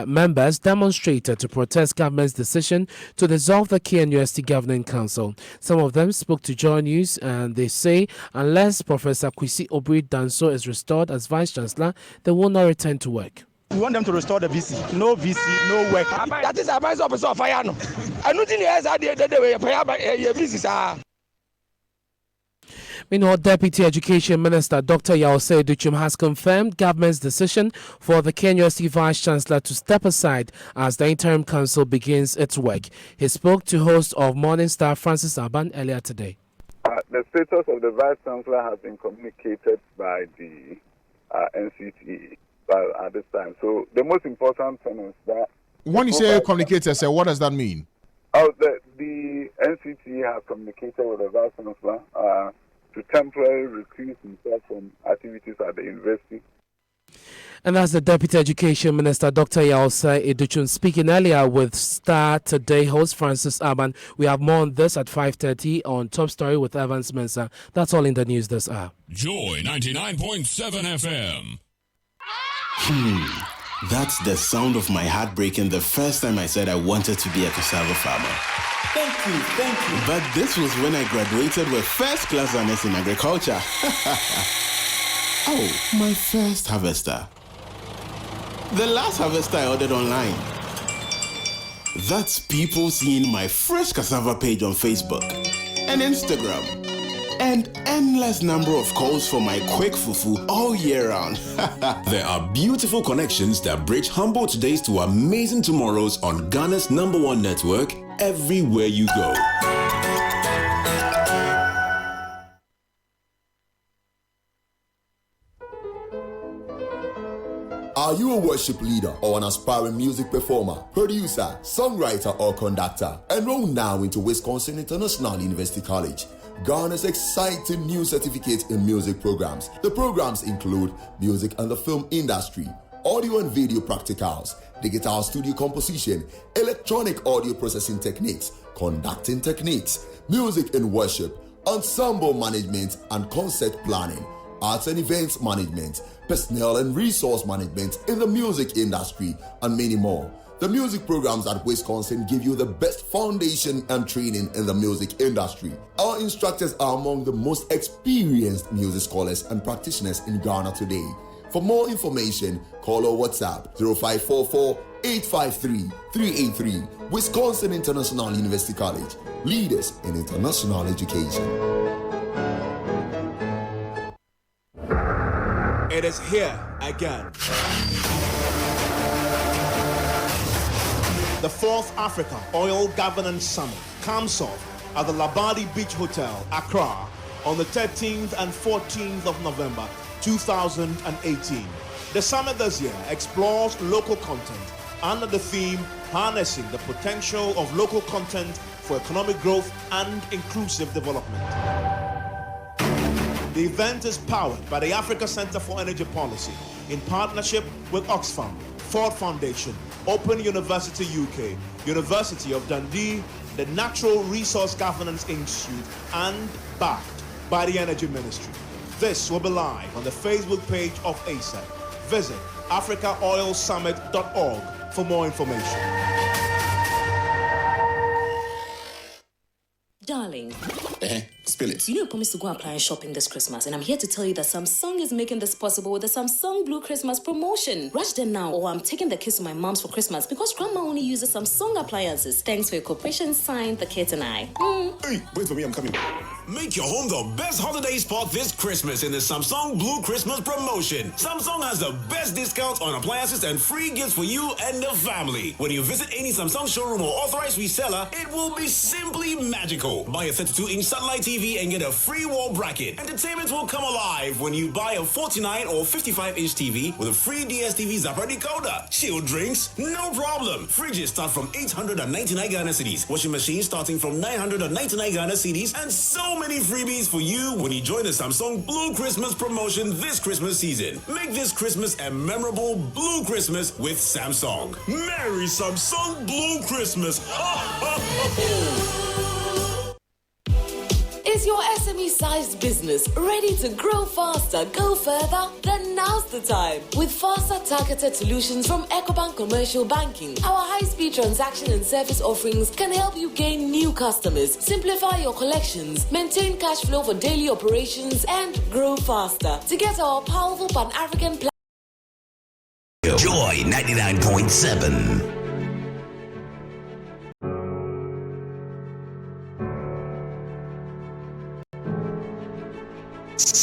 members demonstrated to protest government's decision to dissolve the KNUST Governing Council. Some of them spoke to Joy News and they say unless Professor Kwesi Obri Danso is restored as Vice Chancellor, they will not return to work. We want them to restore the VC. No VC, no work. That is a vice officer of fire. I don't think he has VC. Meanwhile, Deputy Education Minister Dr. Yaosei Duchum has confirmed government's decision for the KNUST Vice Chancellor to step aside as the interim council begins its work. He spoke to host of Morning Star Francis Aban earlier today. The status of the Vice Chancellor has been communicated by the NCT at this time. So the most important thing is that... When you say communicated, sir, what does that mean? Oh, the NCT has communicated with the Vice Chancellor to temporarily recuse himself from activities at the university. And that's the Deputy Education Minister, Dr. Yaosei Duchum, speaking earlier with Star Today host Francis Aban. We have more on this at 5:30 on Top Story with Evans Mensah. That's all in the news this hour. Joy 99.7 FM. That's the sound of my heart breaking the first time I said I wanted to be a cassava farmer. Thank you. But this was when I graduated with first class honors in agriculture. Oh, my first harvester. The last harvester I ordered online. That's people seeing my fresh cassava page on Facebook and Instagram. And endless number of calls for my quick fufu all year round. There are beautiful connections that bridge humble todays to amazing tomorrows on Ghana's #1 network, everywhere you go. Are you a worship leader or an aspiring music performer, producer, songwriter, or conductor? Enroll now into Wisconsin International University College, Ghana's exciting new certificate in music programs. The programs include music and the film industry, audio and video practicals, digital studio composition, electronic audio processing techniques, conducting techniques, music in worship, ensemble management and concert planning, arts and events management, personnel and resource management in the music industry, and many more. The music programs at Wisconsin give you the best foundation and training in the music industry. Our instructors are among the most experienced music scholars and practitioners in Ghana today. For more information, call or WhatsApp 0544-853-383. Wisconsin International University College, leaders in international education. It is here again. The 4th Africa Oil Governance Summit comes off at the Labadi Beach Hotel, Accra, on the 13th and 14th of November 2018. The summit this year explores local content under the theme Harnessing the Potential of Local Content for Economic Growth and Inclusive Development. The event is powered by the Africa Center for Energy Policy in partnership with Oxfam, Ford Foundation, Open University UK, University of Dundee, the Natural Resource Governance Institute, and backed by the Energy Ministry. This will be live on the Facebook page of ASEC. Visit africaoilsummit.org for more information. Darling. Spill it. You know I promised to go appliance shopping this Christmas, and I'm here to tell you that Samsung is making this possible with the Samsung Blue Christmas promotion. Rush them now, or I'm taking the kids to my mom's for Christmas because Grandma only uses Samsung appliances. Thanks for your cooperation. Signed, the kids and I. Hey, wait for me, I'm coming. Make your home the best holiday spot this Christmas in the Samsung Blue Christmas promotion. Samsung has the best discounts on appliances and free gifts for you and the family. When you visit any Samsung showroom or authorized reseller, it will be simply magical. Buy a 32-inch satellite TV and get a free wall bracket. Entertainment will come alive when you buy a 49 or 55-inch TV with a free DSTV Zapper decoder. Chilled drinks? No problem. Fridges start from 899 Ghana cedis. Washing machines starting from 999 Ghana cedis. And so many freebies for you when you join the Samsung Blue Christmas promotion this Christmas season. Make this Christmas a memorable Blue Christmas with Samsung. Merry Samsung Blue Christmas. Is your SME-sized business ready to grow faster, go further? Then now's the time. With faster targeted solutions from EcoBank Commercial Banking, our high-speed transaction and service offerings can help you gain new customers, simplify your collections, maintain cash flow for daily operations, and grow faster. To get our powerful Pan-African plan. Joy 99.7.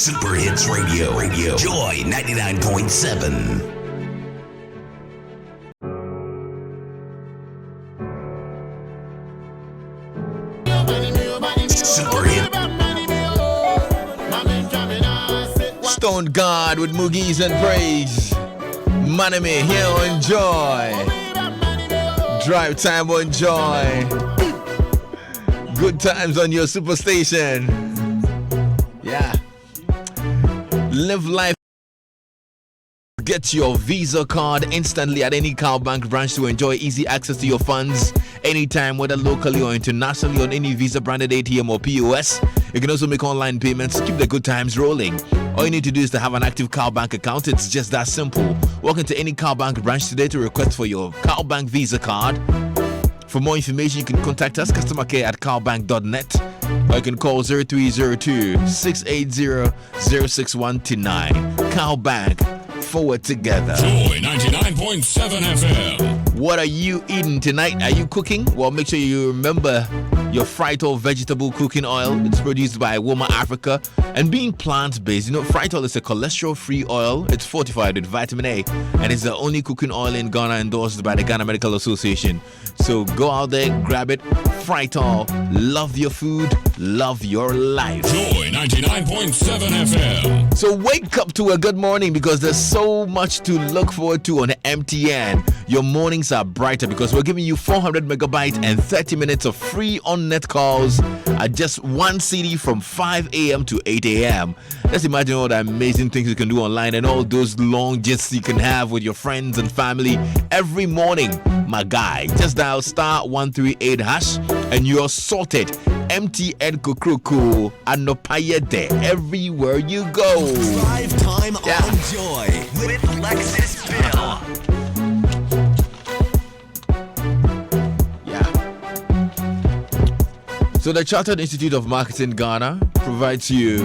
Super Hits Radio. Joy 99.7. Super Hit. Stone God with Moogies and Praise. Maname here on Joy. Drive time on Joy. Good times on your superstation. Yeah. Live life. Get your Visa card instantly at any Cowbank branch to enjoy easy access to your funds anytime, whether locally or internationally, on any Visa branded ATM or POS. You can also make online payments. Keep the good times rolling. All you need to do is to have an active Cowbank account. It's just that simple. Walk into any Cowbank branch today to request for your Cowbank Visa card. For more information, you can contact us, customer care at cowbank.net, or you can call 0302-680-0619. Cowbank, forward together. Joy 99.7 FM. What are you eating tonight? Are you cooking? Well, make sure you remember your fried oil vegetable cooking oil. It's produced by Woma Africa and being plant-based. You know, fried oil is a cholesterol-free oil. It's fortified with vitamin A and it's the only cooking oil in Ghana endorsed by the Ghana Medical Association. So go out there, grab it. Fried oil. Love your food. Love your life. Joy 99.7 FM. So wake up to a good morning because there's so much to look forward to on MTN. Your mornings are brighter because we're giving you 400 megabytes and 30 minutes of free on-net calls at just one CD from 5 a.m. to 8 a.m. Let's imagine all the amazing things you can do online and all those long gists you can have with your friends and family every morning. My guy, just dial *138# and you're sorted. MTN Kukuruku Anopayede everywhere you go. Drive time on Joy with Lexus Bill. So the Chartered Institute of Marketing Ghana provides you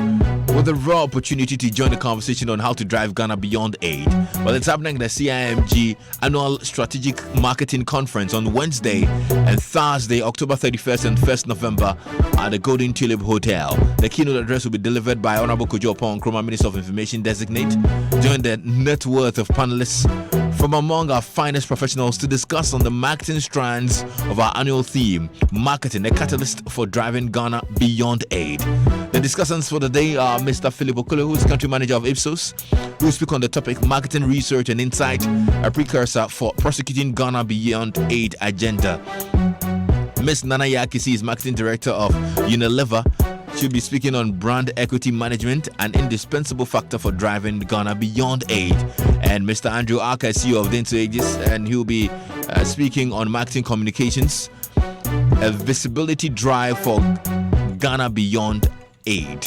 with a raw opportunity to join the conversation on how to drive Ghana beyond aid. Well, it's happening at the CIMG Annual Strategic Marketing Conference on Wednesday and Thursday, October 31st and 1st November at the Golden Tulip Hotel. The keynote address will be delivered by Honorable Kojo Opon Nkrumah, Minister of Information Designate. Join the net worth of panelists from among our finest professionals to discuss on the marketing strands of our annual theme, Marketing, a Catalyst for Driving Ghana Beyond Aid. The discussants for the day are Mr. Philip Okolo, who is country manager of Ipsos, who will speak on the topic Marketing Research and Insight, a precursor for prosecuting Ghana Beyond Aid agenda. Ms. Nana Yakisi is marketing director of Unilever. She'll be speaking on brand equity management, an indispensable factor for driving Ghana beyond aid. And Mr. Andrew Arca, CEO of Dentsu Aegis, and he'll be speaking on marketing communications, a visibility drive for Ghana beyond aid.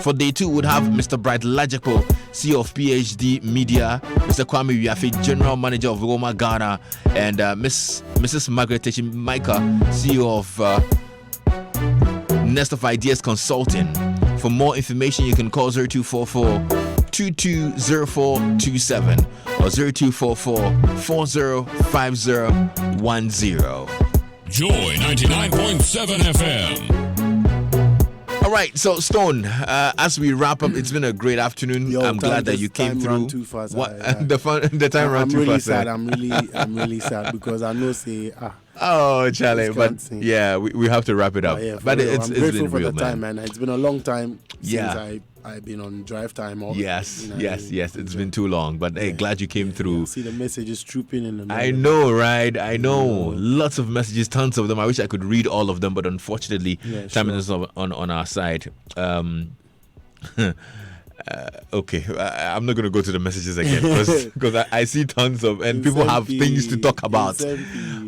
For day 2, we'll have Mr. Bright Lajapo, CEO of PhD Media, Mr. Kwame Wiafe, General Manager of Woma Ghana, and Mrs. Margaret Techimika, CEO of Nest of Ideas Consulting. For more information, you can call 0244-220427 or 0244-405010. Joy 99.7 FM. All right, so Stone, as we wrap up, it's been a great afternoon. I'm glad that you came through. Too fast. The time ran too fast. I'm really sad because I know oh, Charlie, but yeah, we have to wrap it up. Yeah, but I'm grateful been for real, the time, man. It's been a long time since I've been on drive time. Yes. It's been too long, but hey, glad you came through. See the messages trooping in the middle. I know, right? I know. Lots of messages, tons of them. I wish I could read all of them, but unfortunately, time is on our side. Okay, I'm not going to go to the messages again because I see tons of, and people have things to talk about.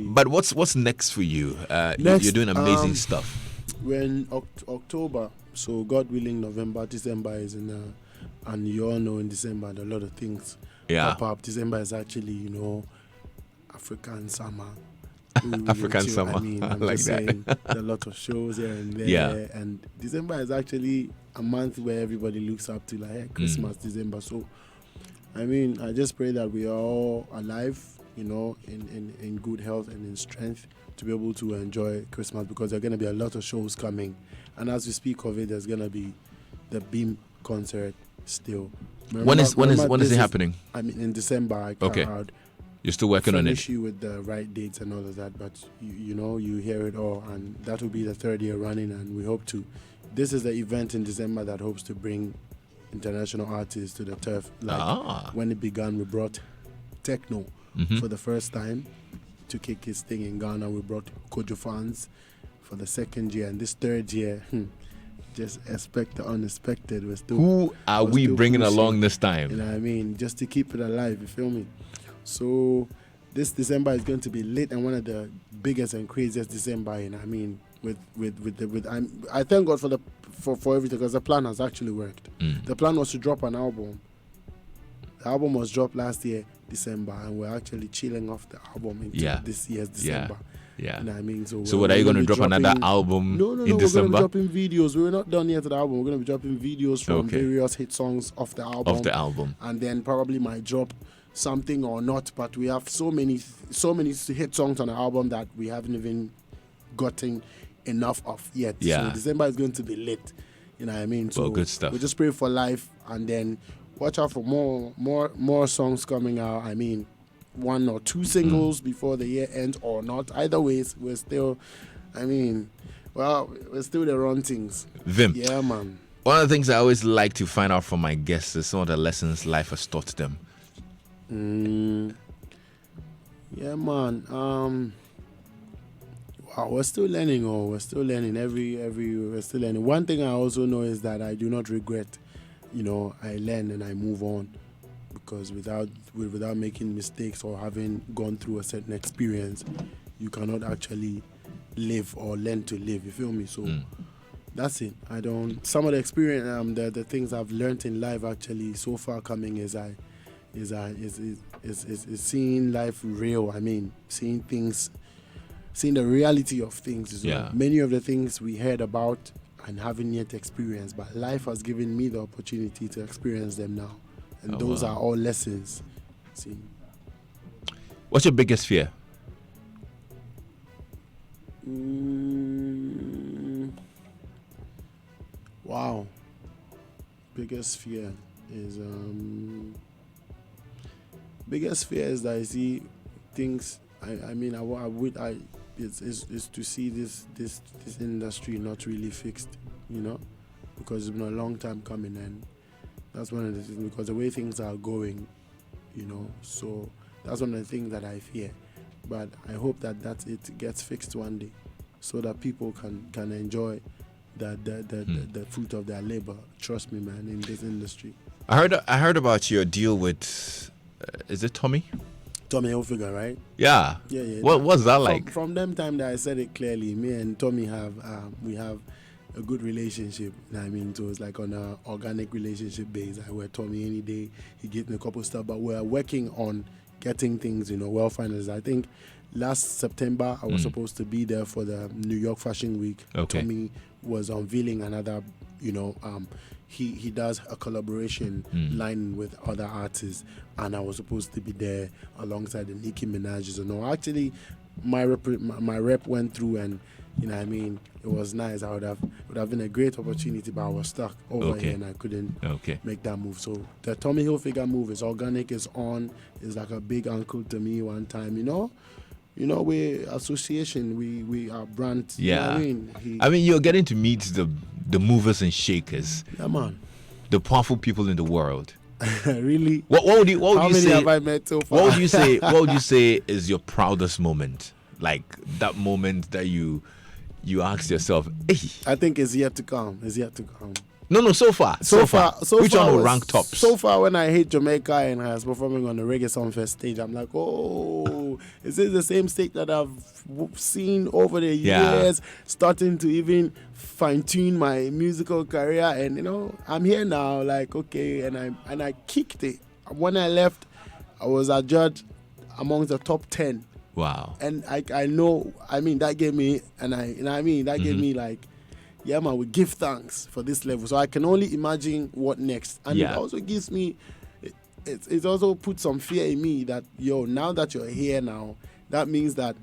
But what's next for you? You're doing amazing stuff. When October, so God willing, November, December is and you all know in December a lot of things pop up. December is actually, African summer. African summer. I mean, I'm like just saying, there are a lot of shows here and there. Yeah. And December is actually a month where everybody looks up to, like Christmas, December. So, I mean, I just pray that we are all alive, in good health and in strength to be able to enjoy Christmas, because there are going to be a lot of shows coming. And as we speak of it, there's going to be the Beam concert still. When is it happening? I mean, in December. I Okay. can't You're still working on it. Finish you with the right dates and all of that, but you hear it all, and that will be the third year running, and we hope to. This is the event in December that hopes to bring international artists to the turf. When it began, we brought techno for the first time to kick his thing in Ghana. We brought Kojo fans for the second year, and this third year, just expect the unexpected. Who are we bringing along this time? You know what I mean? Just to keep it alive, you feel me? So this December is going to be lit and one of the biggest and craziest December. You know what I mean? I thank God for everything, because the plan has actually worked. The plan was to drop an album. The album was dropped last year, December, and we're actually chilling off the album into this year's December. Yeah. You know what I mean? So what, are you going to drop another album in December? We're going to be dropping videos. We're not done yet to the album. We're going to be dropping videos from various hit songs off the album. And then probably might drop something or not, but we have so many hit songs on the album that we haven't even gotten enough of yet. Yeah. So December is going to be lit. You know what I mean? So good stuff. We just pray for life, and then watch out for more songs coming out. I mean, 1 or 2 singles before the year ends or not. Either ways, we're still the run things. Vim. Yeah, man. One of the things I always like to find out from my guests is some of the lessons life has taught them. Yeah, man. Wow, we're still learning. We're still learning. We're still learning. One thing I also know is that I do not regret. I learn and I move on, because without making mistakes or having gone through a certain experience, you cannot actually live or learn to live. You feel me? So that's it. Some of the experience, the things I've learned in life actually so far coming is seeing life real. I mean, seeing the reality of things as well. Many of the things we heard about and haven't yet experienced, but life has given me the opportunity to experience them now. And those are all lessons. See. What's your biggest fear? Wow. Biggest fear is that I see things. Is to see this industry not really fixed, because it's been a long time coming, and that's one of the things, because the way things are going, so that's one of the things that I fear. But I hope that it gets fixed one day, so that people can enjoy the fruit of their labor. Trust me, man, in this industry. I heard about your deal with, is it Tommy Hilfiger, right? Yeah. What was that like? From them time that I said it clearly, me and Tommy have a good relationship. You know what I mean? So it's like on an organic relationship base. I wear Tommy any day. He gives me a couple stuff, but we're working on getting things, well finalized. I think last September I was supposed to be there for the New York Fashion Week. Okay. Tommy was unveiling another, he does a collaboration line with other artists, and I was supposed to be there alongside the Nicki Minaj's. Actually, my rep went through, and it was nice. It would have been a great opportunity, but I was stuck over here and I couldn't make that move. So the Tommy Hilfiger move is organic, is on, is like a big uncle to me one time, we association, we are brand. Yeah. You're getting to meet the movers and shakers. Yeah, man. The powerful people in the world. Really? What would you say? Have I met so far? What would you say is your proudest moment? Like that moment that you ask yourself, hey. I think it's yet to come. No, so far. Which one will rank tops? So far, when I hit Jamaica and I was performing on the Reggae Songfest stage, I'm like, is this the same stage that I've seen over the years, starting to even fine-tune my musical career? And, I'm here now, like, okay, and I kicked it. When I left, I was adjudged amongst the top 10. Wow. And I know, that gave me, gave me like, yeah, man, we give thanks for this level. So I can only imagine what next. And it also gives me, it also puts some fear in me that, now that you're here now, that means that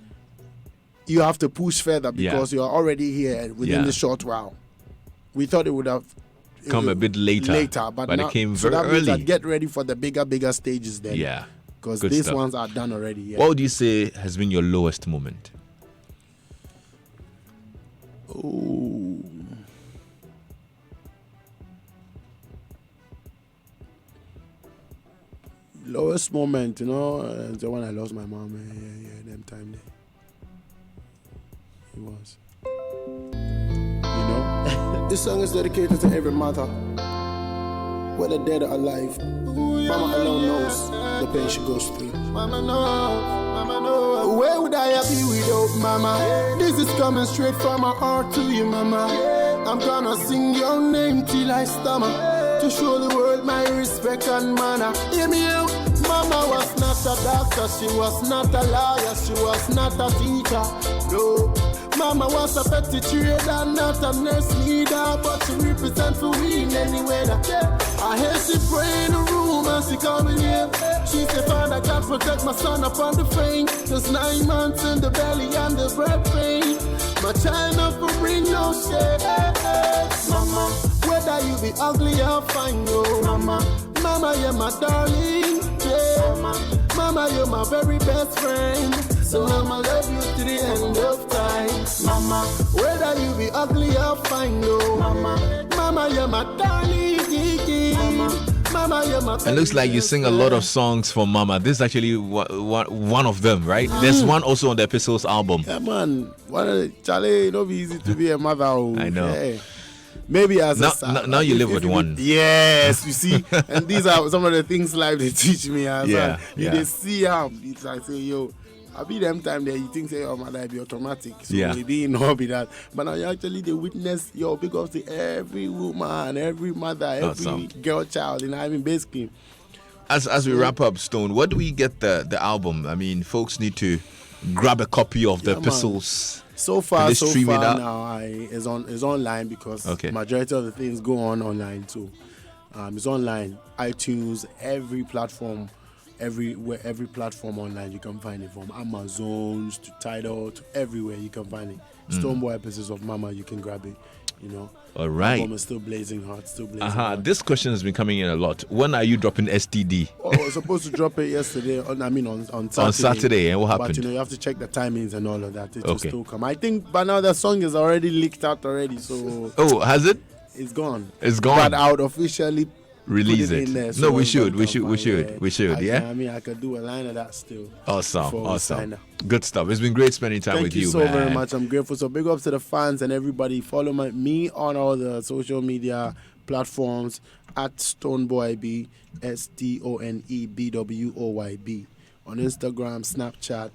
you have to push further because you're already here within the short while. We thought it would have come a bit later. But it now, came so very that means early. that get ready for the bigger stages then. Yeah. Because Good these stuff. ones are done already. Yeah. What would you say has been your lowest moment? Oh. Lowest moment, the one I lost my mom. Yeah, them time there. It was. This song is dedicated to every mother, whether dead or alive. Mama alone knows the pain she goes through. Mama knows. Where would I be without mama? This is coming straight from my heart to you, mama. I'm gonna sing your name till I stammer, to show the world my respect and manner. Hear me out. Mama was not a doctor, she was not a lawyer, she was not a teacher. No. Mama was a petty trader, not a nurse leader, but she represents for we in any weather. I hear she pray in the room and she coming here. She said, Father God, protect my son upon the frame. There's 9 months in the belly and the breath pain. My child not for bring no shame. Mama, whether you be ugly or fine, no. Mama, you're my darling. Yeah. Mama, you're my very best friend. So Mama, love you to the end of time. Mama, whether you be ugly or fine, no. Mama, you're my darling. Mama, you're my. It looks like you sing a lot of songs for Mama. This is actually one of them, right? There's one also on the Epistles album. Yeah, man. Charlie, it'll be easy to be a mother. I know. Yeah. Maybe as now you live with one. Yes, you see, and these are some of the things life they teach me. As well. They see how it's like say, yo, I be them time there. You think say your mother be automatic, so it didn't know be that. But now you actually they witness your big up to every woman, every mother, every girl child. I mean, basically. As we wrap up, Stone, where do we get the album? I mean, folks need to grab a copy of the Epistles. So far now, it's online because majority of the things go on online too. It's online, iTunes, every platform, every platform online you can find it, from Amazon to Tidal to everywhere you can find it. Stoneboy Episodes of Mama, you can grab it. All right. The album is still blazing hot, hot. This question has been coming in a lot. When are you dropping STD? I was supposed to drop it yesterday. On Saturday. On Saturday, and what happened? But you have to check the timings and all of that. It will still come. I think by now the song is already leaked out already. So. Oh, has it? It's gone. It's gone. But I would officially release it. In there, no, we should. Yeah. I mean, I could do a line of that still. Awesome. Good stuff. It's been great spending time with you. Thank you so very much. I'm grateful. So big ups to the fans and everybody. Follow me on all the social media platforms at StoneboyB, StonebWoyB, on Instagram, Snapchat,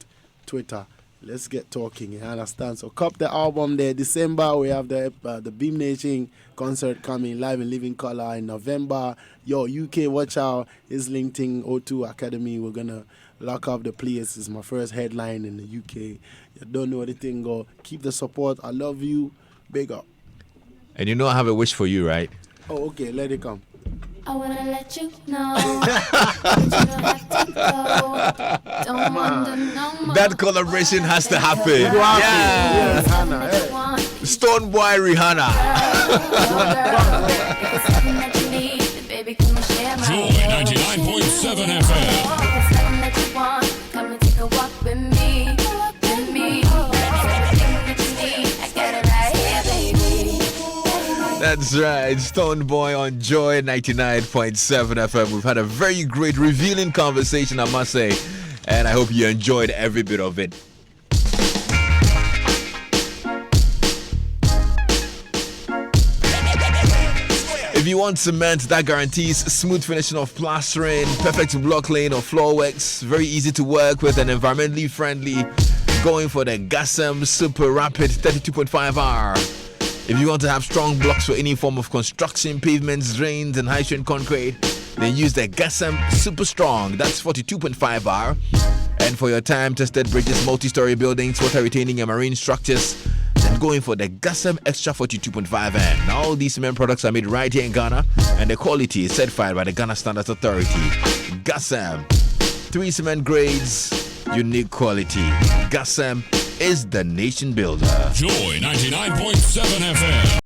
Twitter. Let's get talking. You understand? So cop the album there. December we have the Beam Nation concert coming live in living color in November. Yo, UK, watch out. It's LinkedIn O2 Academy. We're gonna lock up the place. It's my first headline in the UK. You don't know anything. Go keep the support. I love you. Big up. And I have a wish for you, right? Oh, okay. Let it come. I wanna let you know that you don't have to go. Don't wonder no more. That collaboration has to happen. Yeah. Stoneboy Rihanna. Joy 99.7 FM. Come and take a walk with me. With me. Everything that you need, I got it right here, baby. That's right, Stoneboy on Joy 99.7 FM. We've had a very great, revealing conversation, I must say, and I hope you enjoyed every bit of it. If you want cement that guarantees smooth finishing of plastering, perfect block laying or floor works, very easy to work with and environmentally friendly, going for the Gassam Super Rapid 32.5R. If you want to have strong blocks for any form of construction, pavements, drains, and high-strength concrete, then use the Gassam Super Strong. That's 42.5R. And for your time-tested bridges, multi-story buildings, water-retaining, and marine structures, then going for the Gassam Extra 42.5N. Now, all these cement products are made right here in Ghana, and the quality is certified by the Ghana Standards Authority. Gassam, 3 cement grades, unique quality. Gassam is the nation builder. Joy 99.7 FM.